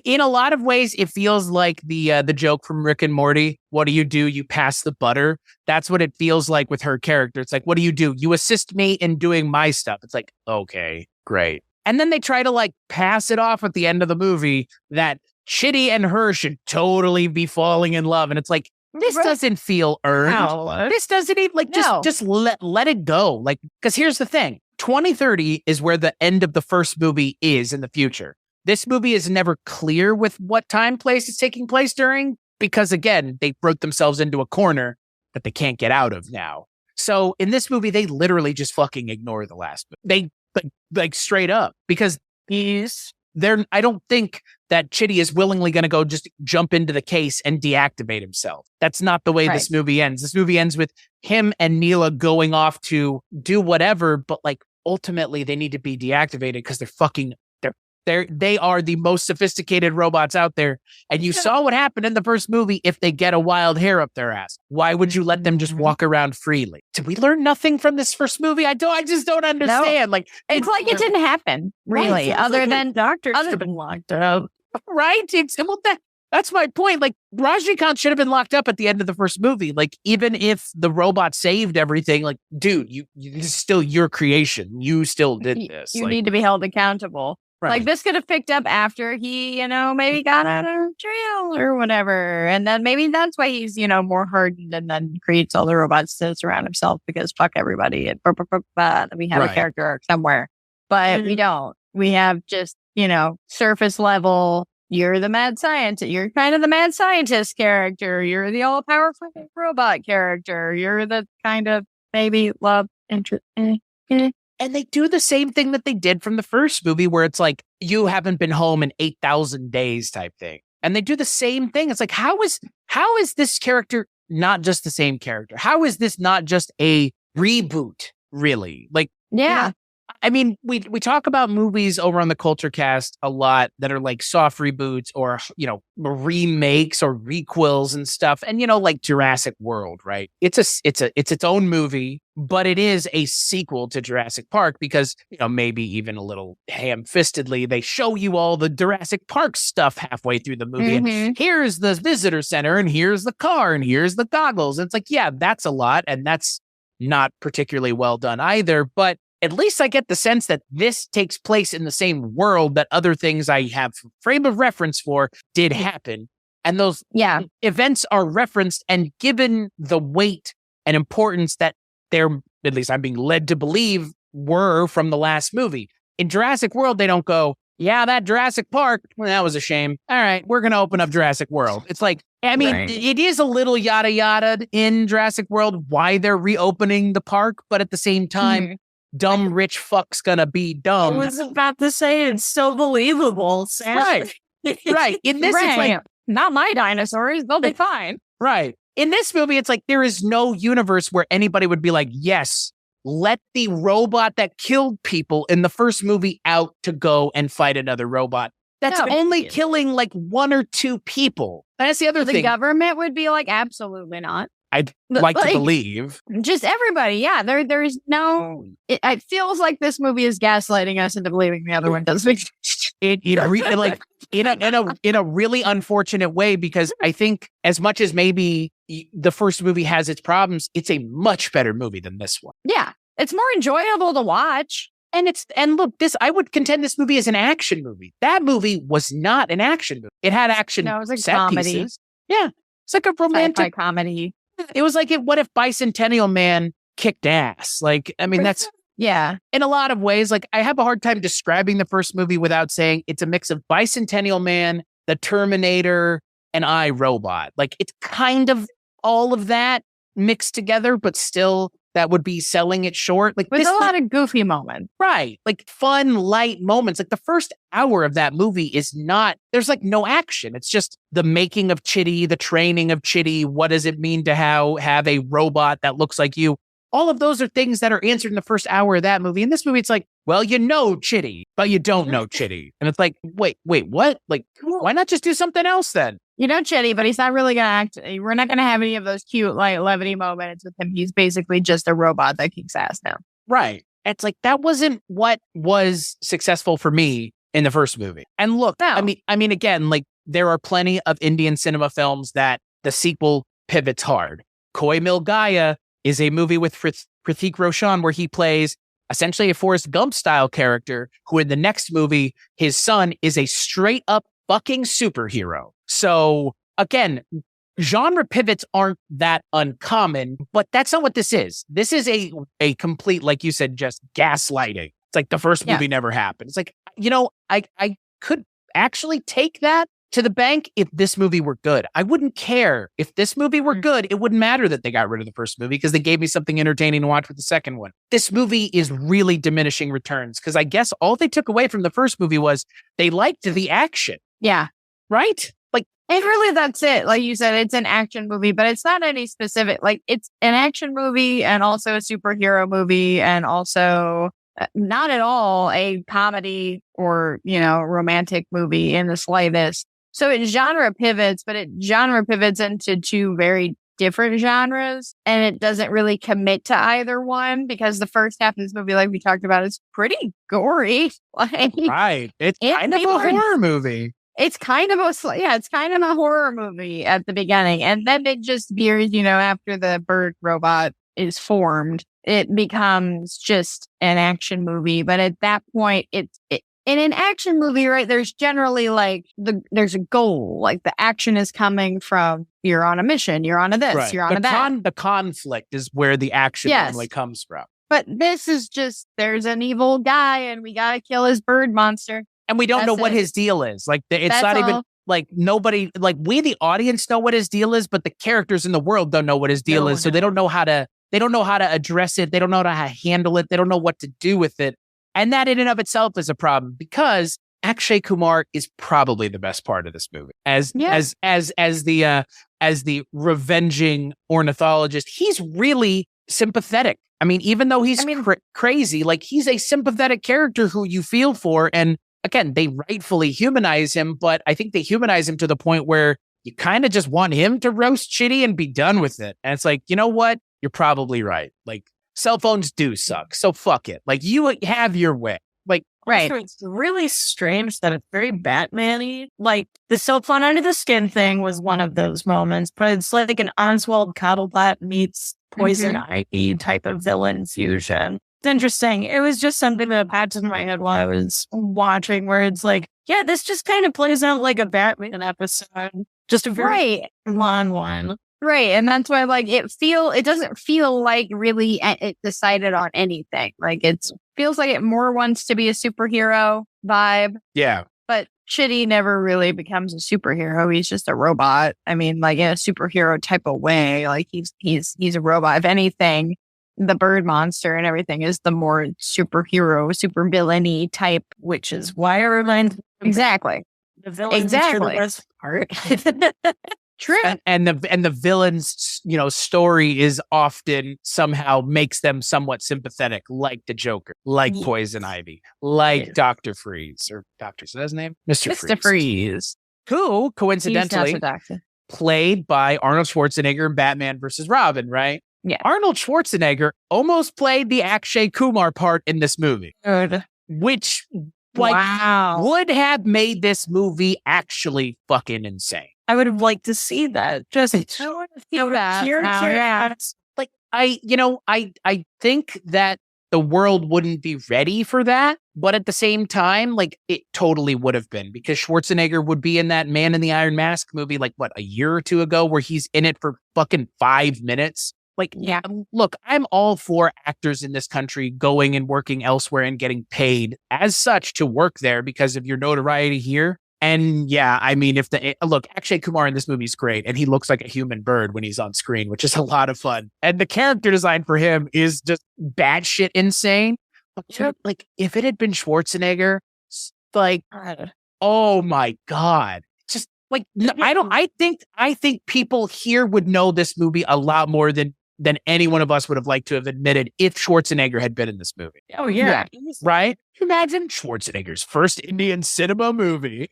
in a lot of ways, it feels like the joke from Rick and Morty. What do? You pass the butter. That's what it feels like with her character. It's like, what do? You assist me in doing my stuff. It's like, okay, great. And then they try to like pass it off at the end of the movie that Chitty and her should totally be falling in love. And it's like, this doesn't feel earned. No. This doesn't even just let it go. Like, because here's the thing. 2030 is where the end of the first movie is in the future. This movie is never clear with what time place it's taking place during, because again, they wrote themselves into a corner that they can't get out of now. So in this movie, they literally just fucking ignore the last movie. They like straight up, because I don't think that Chitty is willingly going to go just jump into the case and deactivate himself. That's not the way this movie ends. This movie ends with him and Neela going off to do whatever, but like ultimately they need to be deactivated because they are the most sophisticated robots out there. And you saw what happened in the first movie if they get a wild hair up their ass. Why would you let them just walk around freely? Did we learn nothing from this first movie? I just don't understand. No. It's like it didn't happen, really, other than doctors should have been locked up. Right? That's my point. Like, Rajah Khan should have been locked up at the end of the first movie. Like, even if the robot saved everything, like, dude, this is still your creation. You still did this. You need to be held accountable. Right. Like, this could have picked up after he, maybe got out of jail or whatever. And then maybe that's why he's, more hardened and then creates all the robots to surround himself, because fuck everybody. And we have a character arc somewhere. But we don't. We have just, surface level. You're the mad scientist. You're kind of the mad scientist character. You're the all-powerful robot character. You're the kind of maybe love interest. And they do the same thing that they did from the first movie, where it's like, you haven't been home in 8,000 days type thing. And they do the same thing. It's like, how is this character not just the same character? How is this not just a reboot, really? Like, yeah. I mean, we talk about movies over on the Culture Cast a lot that are like soft reboots or, remakes or requels and stuff. And, like Jurassic World, right? It's its own movie, but it is a sequel to Jurassic Park because, maybe even a little ham-fistedly, they show you all the Jurassic Park stuff halfway through the movie. Mm-hmm. And here's the visitor center and here's the car and here's the goggles. And it's like, yeah, that's a lot. And that's not particularly well done either. But at least I get the sense that this takes place in the same world that other things I have frame of reference for did happen. And those events are referenced and given the weight and importance that they're, at least I'm being led to believe, were from the last movie. In Jurassic World, they don't go, yeah, that Jurassic Park, well, that was a shame. All right, we're going to open up Jurassic World. It's like, I mean, It is a little yada yada in Jurassic World why they're reopening the park, but at the same time, dumb rich fuck's gonna be dumb. I was about to say it's still believable. Right. In this, it's like, not my dinosaurs. They'll be fine. Right. In this movie, it's like there is no universe where anybody would be like, yes, let the robot that killed people in the first movie out to go and fight another robot. That's only killing like one or two people. That's the other thing. The government would be like, absolutely not. I'd like to believe. Just everybody, yeah. There's no. It feels like this movie is gaslighting us into believing the other one does. Like in a really unfortunate way, because I think as much as maybe the first movie has its problems, it's a much better movie than this one. Yeah, it's more enjoyable to watch. And look, I would contend this movie is an action movie. That movie was not an action movie. It had action. No, it was a set comedy. Pieces. Yeah, it's like a romantic sci-fi comedy. It was like, what if Bicentennial Man kicked ass? Like, I mean, that's, in a lot of ways, like, I have a hard time describing the first movie without saying it's a mix of Bicentennial Man, The Terminator, and iRobot. Like, it's kind of all of that mixed together, but still that would be selling it short. Like with a lot of goofy moments. Right. Like fun, light moments. Like the first hour of that movie is not, there's like no action. It's just the making of Chitty, the training of Chitty. What does it mean to have a robot that looks like you? All of those are things that are answered in the first hour of that movie. In this movie, it's like, well, you know Chitty, but you don't know Chitty. And it's like, wait, what? Like, why not just do something else then? You know Chitty, but he's not really going to act. We're not going to have any of those cute, like, levity moments with him. He's basically just a robot that kicks ass now. Right. It's like, that wasn't what was successful for me in the first movie. And look, no. I mean, again, like, there are plenty of Indian cinema films that the sequel pivots hard. Koi Mil Gaya is a movie with Hrithik Roshan where he plays essentially a Forrest Gump style character who in the next movie, his son is a straight up fucking superhero. So again, genre pivots aren't that uncommon, but that's not what this is. This is a complete, like you said, just gaslighting. It's like the first movie never happened. It's like, you know, I could actually take that to the bank if this movie were good. I wouldn't care. If this movie were good, it wouldn't matter that they got rid of the first movie because they gave me something entertaining to watch with the second one. This movie is really diminishing returns because I guess all they took away from the first movie was they liked the action. Yeah. Right? Like, and really that's it. Like you said, it's an action movie, but it's not any specific, like it's an action movie and also a superhero movie and also not at all a comedy or, you know, romantic movie in the slightest. So it genre pivots, but it genre pivots into two very different genres and it doesn't really commit to either one because the first half of this movie, like we talked about, is pretty gory. Like, right. It's kind of a horror movie. It's kind of a horror movie at the beginning. And then it just veers, you know, after the bird robot is formed, it becomes just an action movie. But at that point, in an action movie, right, there's generally like there's a goal, like the action is coming from you're on a mission, you're on a this, right. You're on a that. The conflict is where the action normally comes from. But this is just, there's an evil guy and we got to kill his bird monster. And we don't know what his deal is. Like, it's not even like nobody, like we, the audience, know what his deal is, but the characters in the world don't know what his deal is. So they don't know how to address it. They don't know how to handle it. They don't know what to do with it. And that in and of itself is a problem because Akshay Kumar is probably the best part of this movie. As the revenging ornithologist, he's really sympathetic. I mean, even though he's crazy, like he's a sympathetic character who you feel for. And again, they rightfully humanize him, but I think they humanize him to the point where you kind of just want him to roast Chitty and be done with it. And it's like, you know what? You're probably right. Like, cell phones do suck. So fuck it. Like, you have your way. Like, right. So it's really strange that it's very Batman-y. Like, the cell phone under the skin thing was one of those moments, but it's like an Oswald Cobblepot meets Poison Ivy type of villain fusion. It's interesting. It was just something that popped in my head while I was watching where it's like, yeah, this just kind of plays out like a Batman episode. Just a very long one. Right. And that's why, like, it doesn't feel like really it decided on anything. Like, it feels like it more wants to be a superhero vibe. Yeah. But Chitty never really becomes a superhero. He's just a robot. I mean, like, in a superhero type of way. Like, he's a robot. If anything, the bird monster and everything is the more superhero, super villainy type. Which is why I remind exactly. The villain is the best part. True. And the villain's, you know, story is often somehow makes them somewhat sympathetic, like the Joker, like Poison Ivy, like Dr. Freeze, or Dr. Is that his name? Mr. Freeze. Who, coincidentally, played by Arnold Schwarzenegger in Batman vs. Robin, right? Yeah. Arnold Schwarzenegger almost played the Akshay Kumar part in this movie. Good. Which, like, would have made this movie actually fucking insane. I would have liked to see that. Just I want to feel that. Like, I think that the world wouldn't be ready for that, but at the same time, like, it totally would have been because Schwarzenegger would be in that Man in the Iron Mask movie, like, what, a year or two ago, where he's in it for fucking 5 minutes. Like, yeah, look, I'm all for actors in this country going and working elsewhere and getting paid as such to work there because of your notoriety here. And yeah, I mean, look, Akshay Kumar in this movie is great, and he looks like a human bird when he's on screen, which is a lot of fun. And the character design for him is just batshit insane. But like, if it had been Schwarzenegger, like, oh my God, just like, I think people here would know this movie a lot more than any one of us would have liked to have admitted if Schwarzenegger had been in this movie. Oh, yeah. Right? Imagine Schwarzenegger's first Indian cinema movie.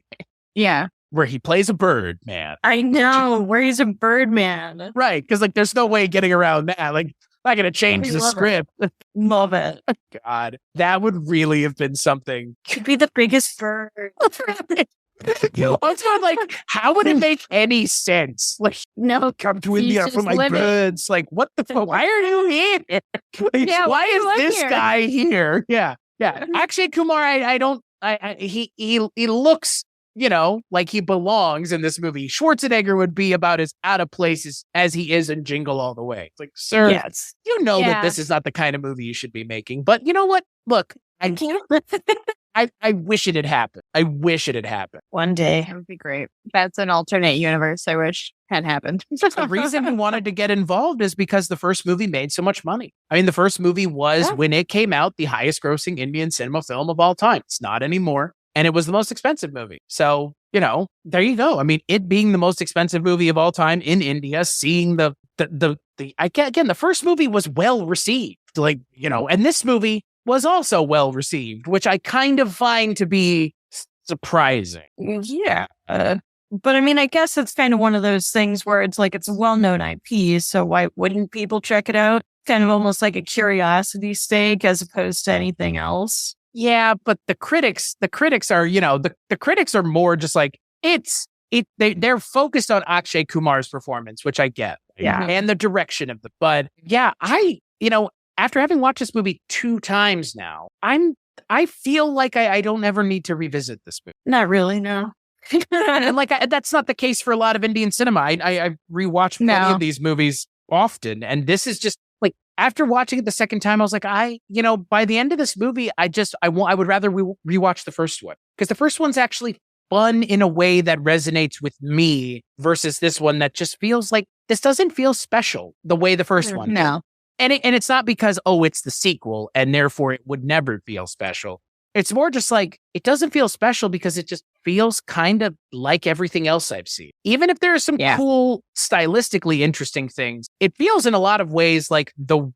Yeah. Where he plays a bird man. I know, where he's a bird man. Right. Because like, there's no way getting around that. Like, not going to change the script. Love it. God, that would really have been something. Could be the biggest bird. Also, like, how would it make any sense? Like, no, come to India for my birds. Like, what the fuck? Why are you here? Like, yeah, why is this guy here? Yeah, yeah. Akshay Kumar, he looks, like he belongs in this movie. Schwarzenegger would be about as out of place as he is in Jingle All the Way. It's like, sir, that this is not the kind of movie you should be making. But you know what? Look, I can't. I wish it had happened. I wish it had happened. One day. That would be great. That's an alternate universe I wish had happened. The reason he wanted to get involved is because the first movie made so much money. I mean, the first movie was, when it came out, the highest grossing Indian cinema film of all time. It's not anymore. And it was the most expensive movie. So, there you go. I mean, it being the most expensive movie of all time in India, seeing the first movie was well received. Like, and this movie was also well received, which I kind of find to be surprising. Yeah. But I mean, I guess it's kind of one of those things where it's like, it's a well-known IP, so why wouldn't people check it out? Kind of almost like a curiosity stake as opposed to anything else. Yeah, but the critics are, the critics are more just like, they're focused on Akshay Kumar's performance, which I get. Yeah. And the direction of but yeah, after having watched this movie 2 times now, I feel like I don't ever need to revisit this movie. Not really, no. And that's not the case for a lot of Indian cinema. I rewatch many of these movies often, and this is just like, after watching it the second time, I was like, by the end of this movie, I would rather rewatch the first one, because the first one's actually fun in a way that resonates with me versus this one that just feels like this doesn't feel special the way the first one. No. And it's not because, it's the sequel and therefore it would never feel special. It's more just like, it doesn't feel special because it just feels kind of like everything else I've seen. Even if there are some cool, stylistically interesting things, it feels in a lot of ways like the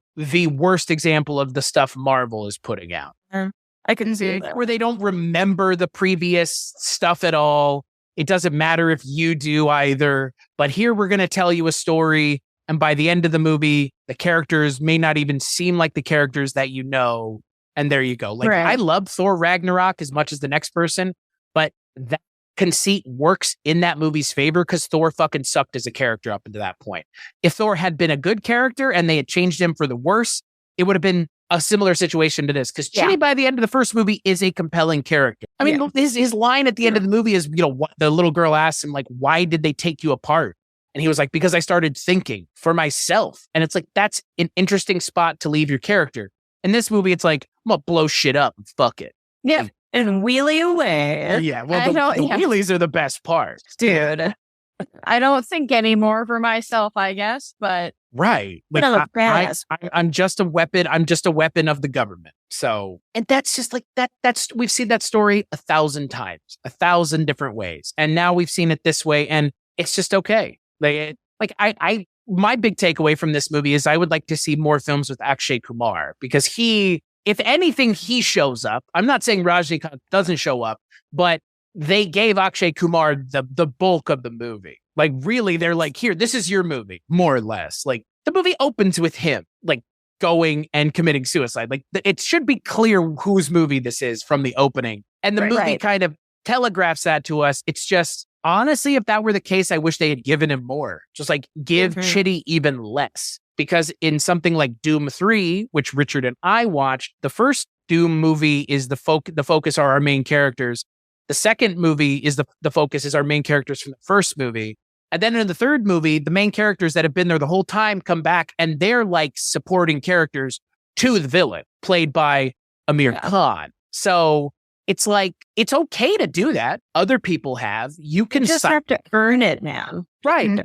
worst example of the stuff Marvel is putting out. I can see that. Where they don't remember the previous stuff at all. It doesn't matter if you do either. But here we're going to tell you a story, and by the end of the movie, the characters may not even seem like the characters that you know. And there you go. Like, I love Thor Ragnarok as much as the next person, but that conceit works in that movie's favor because Thor fucking sucked as a character up until that point. If Thor had been a good character and they had changed him for the worse, it would have been a similar situation to this. Because Chitty, by the end of the first movie, is a compelling character. I mean, his line at the end of the movie is, the little girl asks him, like, why did they take you apart? And he was like, because I started thinking for myself. And it's like, that's an interesting spot to leave your character. In this movie, it's like, I'm going to blow shit up and fuck it. Yeah. And wheelie away. Yeah. Well, the wheelies are the best part. Dude. I don't think anymore for myself, I guess, but. Right. Like, I'm just a weapon. I'm just a weapon of the government. So, and that's just like we've seen that story 1,000 times, 1,000 different ways. And now we've seen it this way, and it's just okay. My big takeaway from this movie is I would like to see more films with Akshay Kumar, because if anything, he shows up. I'm not saying Rajnikant doesn't show up, but they gave Akshay Kumar the bulk of the movie. Like, really, they're like, here, this is your movie, more or less. Like, the movie opens with him, like, going and committing suicide. Like, it should be clear whose movie this is from the opening. And the movie kind of telegraphs that to us. It's just, honestly, if that were the case, I wish they had given him more. Just like, give Chitty even less. Because in something like Doom 3, which Richard and I watched, the first Doom movie is the focus are our main characters. The second movie is the focus is our main characters from the first movie. And then in the third movie, the main characters that have been there the whole time come back, and they're like supporting characters to the villain, played by Amir Khan. So it's like, it's okay to do that. Other people have. You can just have to earn it, man. Right.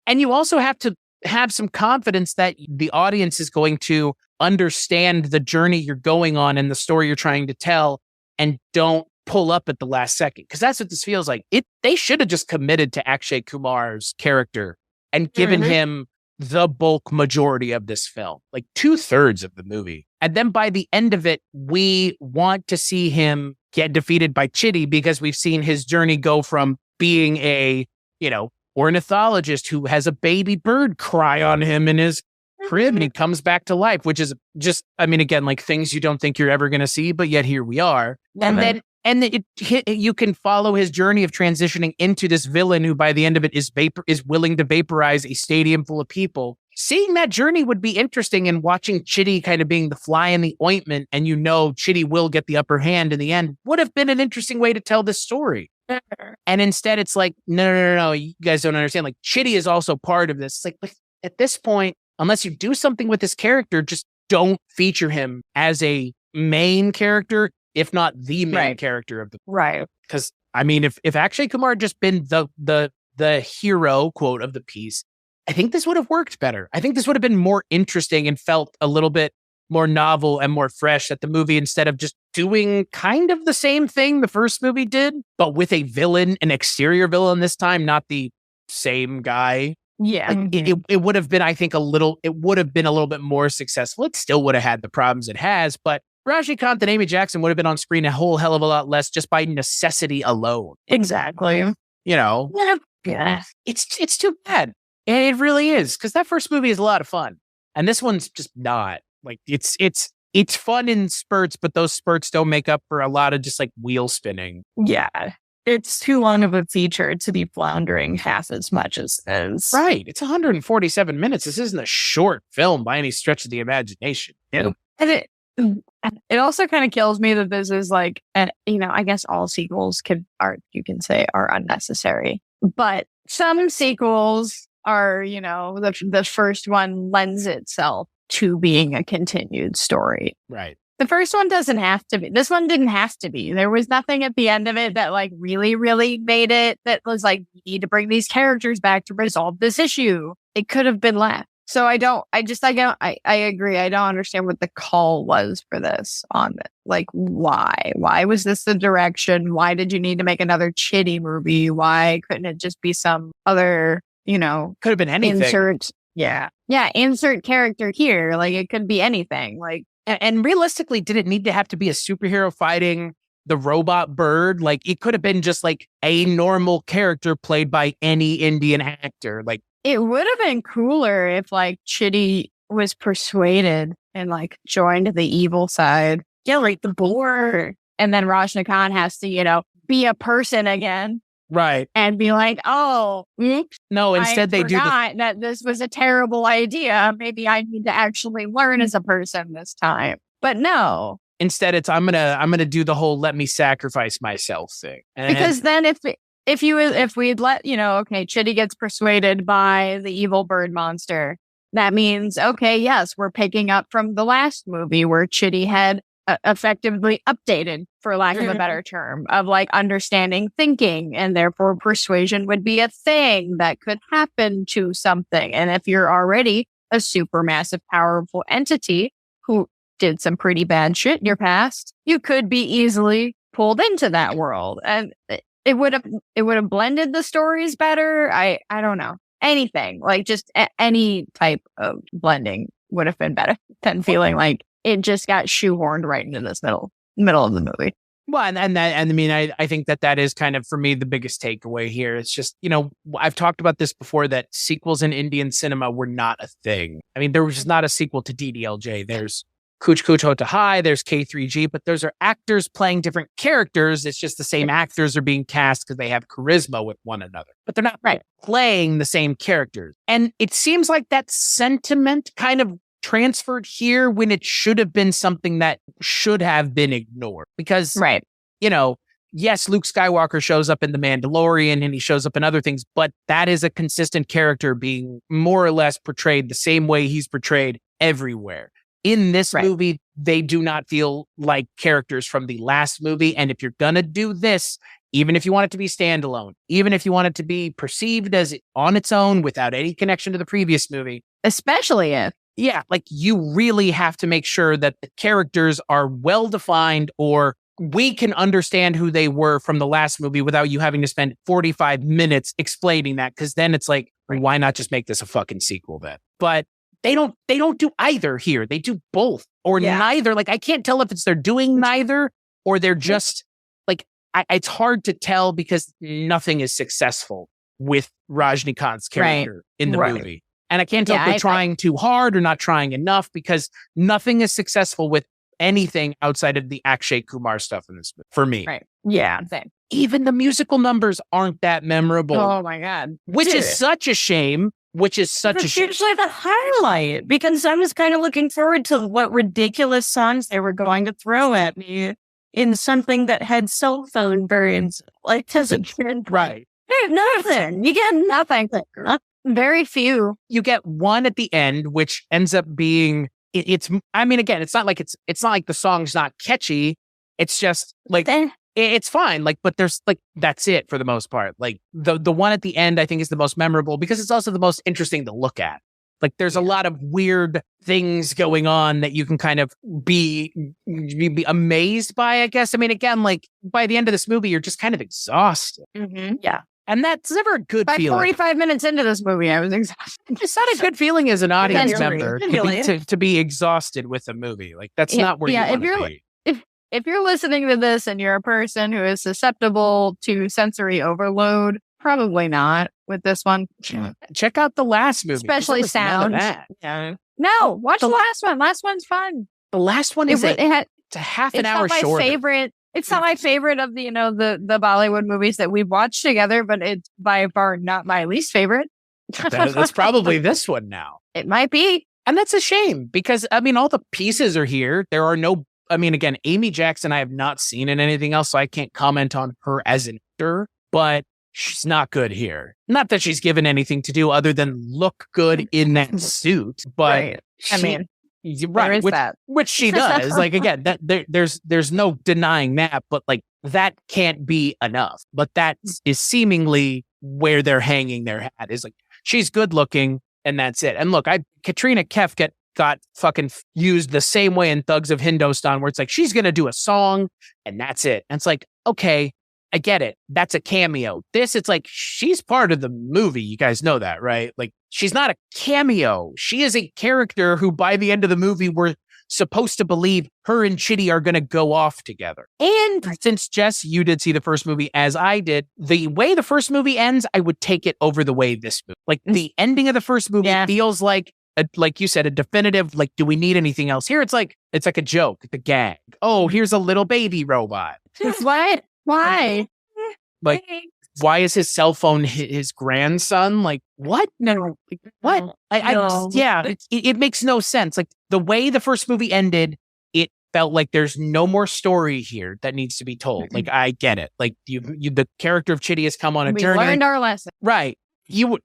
And you also have to have some confidence that the audience is going to understand the journey you're going on and the story you're trying to tell, and don't pull up at the last second. Because that's what this feels like. They should have just committed to Akshay Kumar's character and given him the bulk majority of this film, like 2/3 of the movie. And then by the end of it, we want to see him get defeated by Chitty, because we've seen his journey go from being a, ornithologist who has a baby bird cry on him in his crib and he comes back to life, which is just, again, like things you don't think you're ever going to see, but yet here we are. And then you can follow his journey of transitioning into this villain who by the end of it is willing to vaporize a stadium full of people. Seeing that journey would be interesting, and watching Chitty kind of being the fly in the ointment, and Chitty will get the upper hand in the end, would have been an interesting way to tell this story. And instead it's like, no, you guys don't understand. Like, Chitty is also part of this. It's like, at this point, unless you do something with this character, just don't feature him as a main character, if not the main character of the right. Because if Akshay Kumar had just been the hero, quote, of the piece, I think this would have worked better. I think this would have been more interesting and felt a little bit more novel and more fresh, that the movie, instead of just doing kind of the same thing the first movie did, but with a villain, an exterior villain this time, not the same guy. Yeah. It would have been, I think, it would have been a little bit more successful. It still would have had the problems it has, but Rajnikant and Amy Jackson would have been on screen a whole hell of a lot less just by necessity alone. Exactly. Yeah. It's too bad. And it really is, because that first movie is a lot of fun. And this one's just not. Like, it's fun in spurts, but those spurts don't make up for a lot of just like wheel spinning. Yeah. It's too long of a feature to be floundering half as much as this. Right. It's 147 minutes. This isn't a short film by any stretch of the imagination. And it also kind of kills me that this is like, I guess all sequels are unnecessary. But some sequels are, the first one lends itself to being a continued story. Right. The first one doesn't have to be. This one didn't have to be. There was nothing at the end of it that like really, really made it, that was like, we need to bring these characters back to resolve this issue. It could have been left. So I agree. I don't understand what the call was for this on it. Like, why? Why was this the direction? Why did you need to make another Chitty movie? Why couldn't it just be some other, could have been anything. Insert character here. Like, it could be anything. Like, and realistically, did it need to have to be a superhero fighting the robot bird? Like, it could have been just like a normal character played by any Indian actor. Like, it would have been cooler if like Chitty was persuaded and like joined the evil side. Yeah, like the board. And then Rajnikant has to, be a person again. Right. And be like, oh, oops. No, instead they do that this was a terrible idea. Maybe I need to actually learn as a person this time. But no. Instead, it's I'm gonna do the whole let me sacrifice myself thing. Because then if we'd let, Chitty gets persuaded by the evil bird monster, that means, okay, yes, we're picking up from the last movie where Chitty had effectively updated, for lack of a better term, of like understanding thinking, and therefore persuasion would be a thing that could happen to something. And if you're already a supermassive, powerful entity who did some pretty bad shit in your past, you could be easily pulled into that world. And it would have blended the stories better. I don't know. Anything, like just any type of blending would have been better than feeling like it just got shoehorned right into this middle of the movie. Well, I think that is kind of, for me, the biggest takeaway here. It's just, I've talked about this before, that sequels in Indian cinema were not a thing. I mean, there was just not a sequel to DDLJ. There's Kuch Kuch Hota Hai, there's K3G, but those are actors playing different characters. It's just the same actors are being cast because they have charisma with one another, but they're not playing the same characters. And it seems like that sentiment kind of transferred here when it should have been something that should have been ignored. Because, yes, Luke Skywalker shows up in The Mandalorian and he shows up in other things, but that is a consistent character being more or less portrayed the same way he's portrayed everywhere. In this movie, they do not feel like characters from the last movie. And if you're going to do this, even if you want it to be standalone, even if you want it to be perceived as on its own without any connection to the previous movie, especially if, yeah, like you really have to make sure that the characters are well defined, or we can understand who they were from the last movie without you having to spend 45 minutes explaining that. Cause then it's like, why not just make this a fucking sequel then? But they don't do either here. They do both or neither. Like, I can't tell if they're doing neither or they're just like, it's hard to tell because nothing is successful with Rajnikant's character in the movie. And I can't tell if they're trying too hard or not trying enough, because nothing is successful with anything outside of the Akshay Kumar stuff in this movie, for me. Right. Yeah. Same. Even the musical numbers aren't that memorable. Oh my God. Which is such a shame. It's usually the highlight, because I was kind of looking forward to what ridiculous songs they were going to throw at me in something that had cell phone birds. Like, as a kid. Right. There's nothing. You get nothing. Very few. You get one at the end, which ends up being, I mean, again, it's not like the song's not catchy. It's just like, it's fine. Like, but there's like, that's it for the most part. Like the one at the end, I think, is the most memorable because it's also the most interesting to look at. Like, there's a lot of weird things going on that you can kind of be amazed by, I guess. I mean, again, like by the end of this movie, you're just kind of exhausted. Mm-hmm. Yeah. And that's never a good feeling. By 45 minutes into this movie, I was exhausted. It's not a good feeling as an audience member to be exhausted with a movie. Like, that's not where you want to be. If you're listening to this and you're a person who is susceptible to sensory overload, probably not with this one. Check out the last movie. Especially sound. Yeah. No, watch the last one. Last one's fun. The last one is it's a half an hour shorter. It's not my favorite of the Bollywood movies that we've watched together, but it's by far not my least favorite. That's probably this one now. It might be. And that's a shame because, I mean, all the pieces are here. There are no, I mean, again, Amy Jackson, I have not seen in anything else, so I can't comment on her as an actor, but she's not good here. Not that she's given anything to do other than look good in that suit, but which she does. Like, again, that there's no denying that, but like that can't be enough. But that is seemingly where they're hanging their hat, is like, she's good looking and that's it. And look, Katrina Kaif got fucking used the same way in Thugs of Hindostan, where it's like, she's going to do a song and that's it. And it's like, okay, I get it. That's a cameo. It's like, she's part of the movie. You guys know that, right? Like, she's not a cameo. She is a character who by the end of the movie, we're supposed to believe her and Chitty are going to go off together. And since, Jess, you did see the first movie as I did, the way the first movie ends, I would take it over the way this movie. Like, the ending of the first movie feels like, like you said, a definitive, like, do we need anything else? Here, it's like a joke, the gag. Oh, here's a little baby robot. What? Why? Like, why is his cell phone his grandson? Like, what? No, like, what? It makes no sense. Like, the way the first movie ended, it felt like there's no more story here that needs to be told. Like, I get it. Like, the character of Chitty has come on a journey. We learned our lesson. Right. You would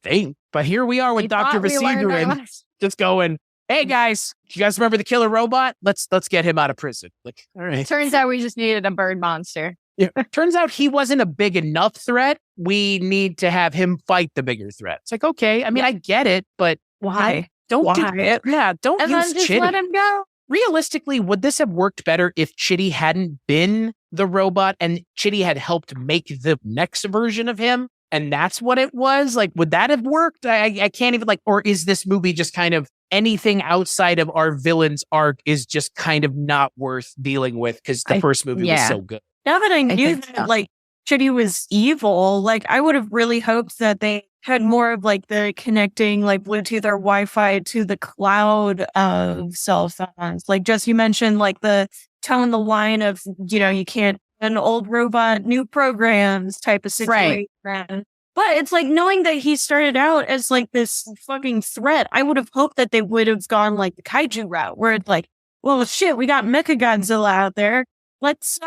think. But here we are with Dr. Vaseegran just going, hey guys, do you guys remember the killer robot? Let's get him out of prison. Like, all right. Turns out we just needed a bird monster. Yeah. Turns out he wasn't a big enough threat. We need to have him fight the bigger threat. It's like, okay, I mean, I get it, but why? Don't use Chitty. Let him go. Realistically, would this have worked better if Chitty hadn't been the robot and Chitty had helped make the next version of him? And that's what it was? Like, would that have worked? I can't even, like, or is this movie just kind of anything outside of our villain's arc is just kind of not worth dealing with because the first movie was so good? Now that I knew that, like, Chitty was evil, like, I would have really hoped that they had more of, like, the connecting, like, Bluetooth or Wi-Fi to the cloud of cell phones. Like, Jess, you mentioned, like, the tone, the line of, you can't an old robot, new programs type of situation. Right. But it's like, knowing that he started out as like this fucking threat, I would have hoped that they would have gone like the kaiju route, where it's like, well, shit, we got Mechagodzilla out there. Let's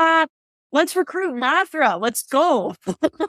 recruit Mothra. Let's go.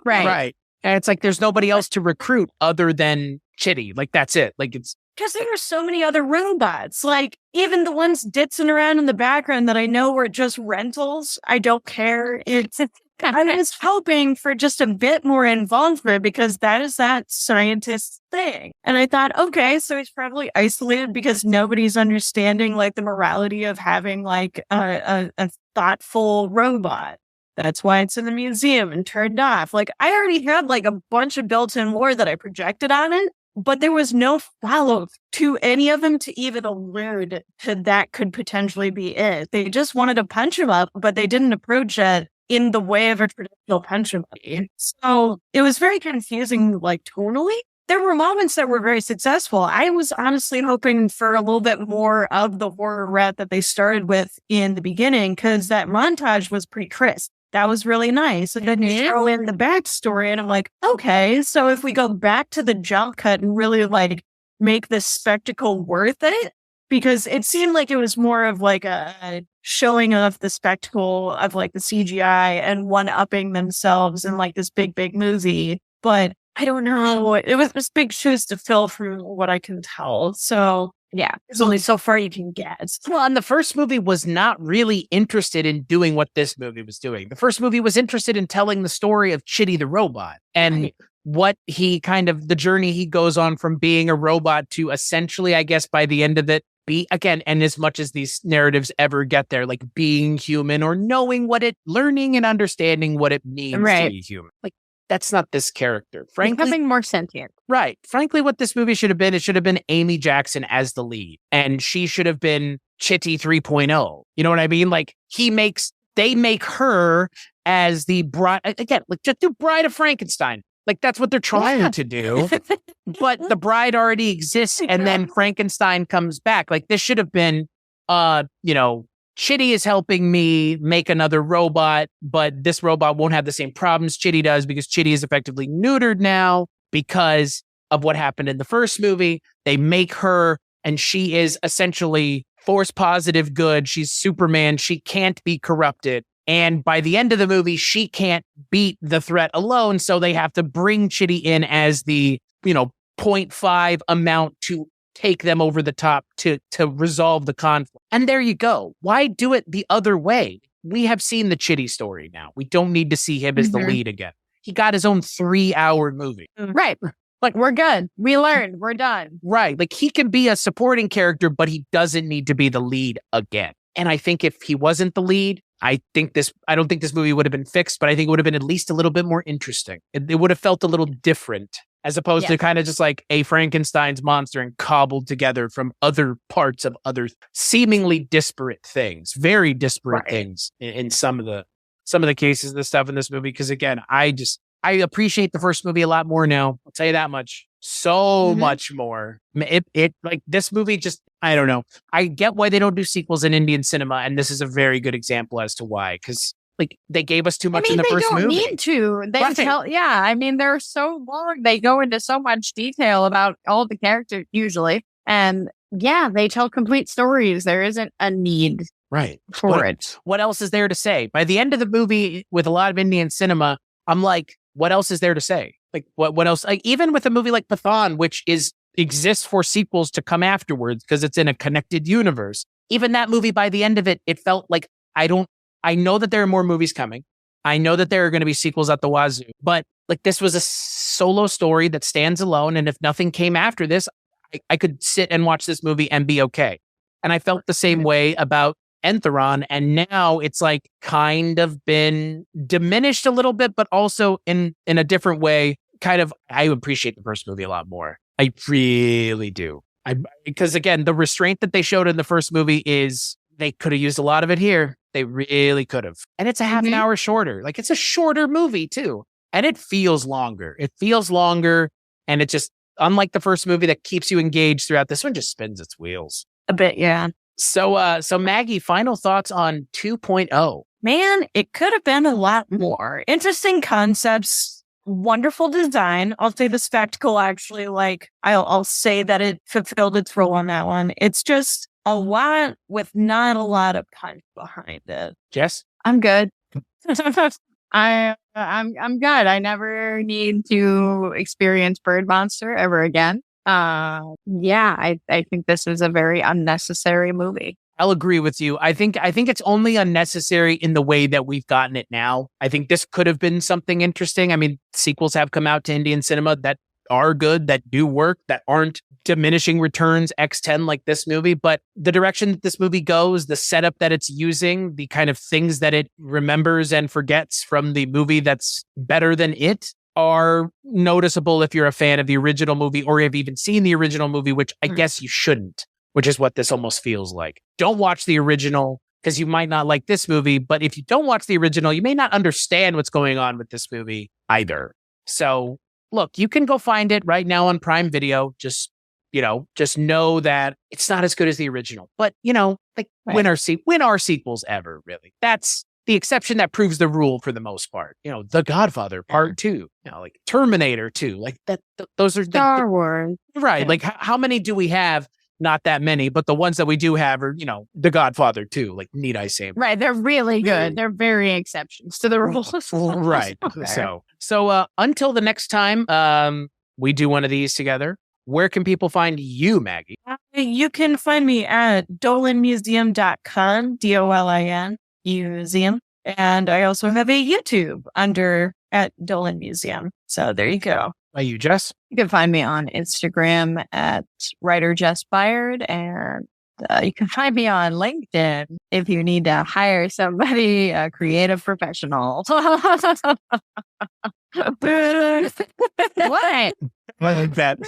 Right. And it's like, there's nobody else to recruit other than Chitty. Like, that's it. Like, it's Because there are so many other robots. Like, even the ones ditzing around in the background that I know were just rentals. I don't care. I was hoping for just a bit more involvement because that is that scientist's thing. And I thought, okay, so he's probably isolated because nobody's understanding like the morality of having like a thoughtful robot. That's why it's in the museum and turned off. Like, I already had like a bunch of built-in lore that I projected on it, but there was no follow to any of them to even allude to that could potentially be it. They just wanted to punch him up, but they didn't approach it in the way of a traditional punch him up. So it was very confusing, like tonally. There were moments that were very successful. I was honestly hoping for a little bit more of the horror route that they started with in the beginning, because that montage was pretty crisp. That was really nice. And then you throw in the backstory and I'm like, okay, so if we go back to the jump cut and really like make this spectacle worth it, because it seemed like it was more of like a showing of the spectacle of like the CGI and one-upping themselves in like this big movie. But I don't know. It was just big shoes to fill from what I can tell. So yeah, there's only so far you can get. Well, and the first movie was not really interested in doing what this movie was doing. The first movie was interested in telling the story of Chitty the robot and what he kind of, the journey he goes on from being a robot to essentially, I guess, by the end of it, be again, and as much as these narratives ever get there, like being human or knowing what it, learning and understanding what it means to be human. Like, that's not this character. Frankly, becoming more sentient. Right. Frankly, what this movie should have been, it should have been Amy Jackson as the lead. And she should have been Chitty 3.0. You know what I mean? Like, they make her as the bride, again, like just do Bride of Frankenstein. Like, that's what they're trying to do. But the bride already exists and then Frankenstein comes back. Like, this should have been, Chitty is helping me make another robot, but this robot won't have the same problems Chitty does because Chitty is effectively neutered now because of what happened in the first movie. They make her, and she is essentially force positive good. She's Superman. She can't be corrupted. And by the end of the movie, she can't beat the threat alone. So they have to bring Chitty in as the, 0.5 amount to take them over the top to resolve the conflict. And there you go. Why do it the other way? We have seen the Chitty story now. We don't need to see him as the lead again. He got his own 3-hour movie. Right. Like, we're good. We learned. We're done. Right. Like, he can be a supporting character, but he doesn't need to be the lead again. And I think if he wasn't the lead, I don't think this movie would have been fixed, but I think it would have been at least a little bit more interesting. It would have felt a little different as opposed to kind of just like a Frankenstein's monster and cobbled together from other parts of other seemingly disparate things, very disparate things in some of the cases, the stuff in this movie. Because again, I appreciate the first movie a lot more now. I'll tell you that much. So much more. It like this movie just, I don't know. I get why they don't do sequels in Indian cinema. And this is a very good example as to why. Because like they gave us too much in the first movie. They don't need to. They tell, I mean, they're so long. They go into so much detail about all the characters usually. And they tell complete stories. There isn't a need for it. What else is there to say? By the end of the movie, with a lot of Indian cinema, I'm like, what else is there to say? Like, what else? Like, even with a movie like Pathaan, which exists for sequels to come afterwards because it's in a connected universe. Even that movie, by the end of it, it felt like I know that there are more movies coming. I know that there are going to be sequels at the wazoo, but like this was a solo story that stands alone. And if nothing came after this, I could sit and watch this movie and be okay. And I felt the same way about Entheron. And now it's like kind of been diminished a little bit, but also in a different way. Kind of, I appreciate the first movie a lot more. I really do. Because again, the restraint that they showed in the first movie is they could have used a lot of it here. They really could have. And it's a half an hour shorter. Like, it's a shorter movie too. And it feels longer. And it just, unlike the first movie that keeps you engaged throughout, this one just spins its wheels. A bit, yeah. So Maggie, final thoughts on 2.0. Man, it could have been a lot more. Interesting concepts, wonderful design. I'll say the spectacle actually, like, I'll say that it fulfilled its role on that one. It's just a lot with not a lot of punch behind it. Jess? I'm good. I'm good. I never need to experience Bird Monster ever again. I think this was a very unnecessary movie. I'll agree with you. I think it's only unnecessary in the way that we've gotten it now. I think this could have been something interesting. I mean, sequels have come out to Indian cinema that are good, that do work, that aren't diminishing returns X10 like this movie. But the direction that this movie goes, the setup that it's using, the kind of things that it remembers and forgets from the movie that's better than it are noticeable if you're a fan of the original movie or have even seen the original movie, which I guess you shouldn't, which is what this almost feels like. Don't watch the original because you might not like this movie. But if you don't watch the original, you may not understand what's going on with this movie either. So look, you can go find it right now on Prime Video. Just know that it's not as good as the original. But, when are sequels ever, really? That's the exception that proves the rule for the most part. The Godfather Part 2, like Terminator 2, like that. Those are Star Wars. Right. Yeah. Like how many do we have? Not that many, but the ones that we do have are, The Godfather 2, like, need I say. Right. They're really good. They're very exceptions to the rules. Right. Okay. So until the next time we do one of these together, where can people find you, Maggie? You can find me at dolinmuseum.com, DOLIN museum. And I also have a YouTube at Dolan Museum. So there you go. Are you, Jess? You can find me on Instagram at writer Jess Byard, and you can find me on LinkedIn if you need to hire somebody, a creative professional. What? I like that.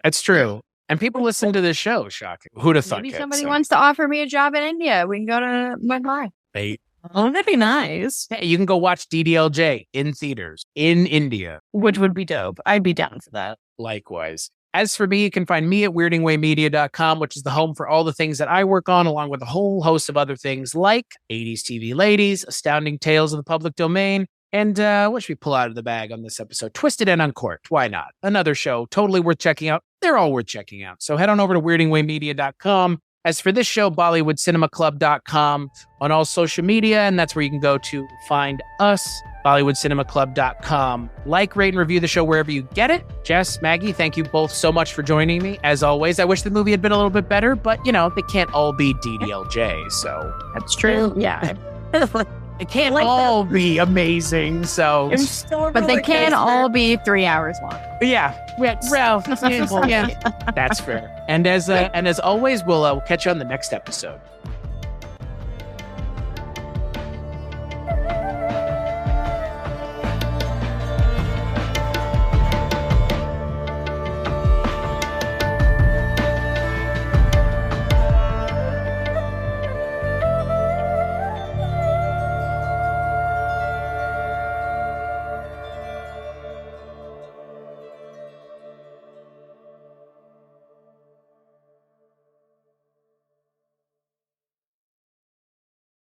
That's true. And people listen to this show, shocking. Who'd have thought? Maybe somebody wants to offer me a job in India. We can go to Mumbai. Oh, that'd be nice. Hey, you can go watch DDLJ in theaters in India. Which would be dope. I'd be down for that. Likewise. As for me, you can find me at weirdingwaymedia.com, which is the home for all the things that I work on, along with a whole host of other things like 80s TV Ladies, Astounding Tales of the Public Domain, and what should we pull out of the bag on this episode? Twisted and Uncorked. Why not? Another show totally worth checking out. They're all worth checking out. So head on over to weirdingwaymedia.com. As for this show, BollywoodCinemaClub.com on all social media, and that's where you can go to find us, BollywoodCinemaClub.com. Like, rate, and review the show wherever you get it. Jess, Maggie, thank you both so much for joining me. As always, I wish the movie had been a little bit better, but, they can't all be DDLJ, so. That's true. Yeah. They can't all be amazing, so. But they can all be 3 hours long. Yeah. Yeah. That's fair. And as always, we'll catch you on the next episode.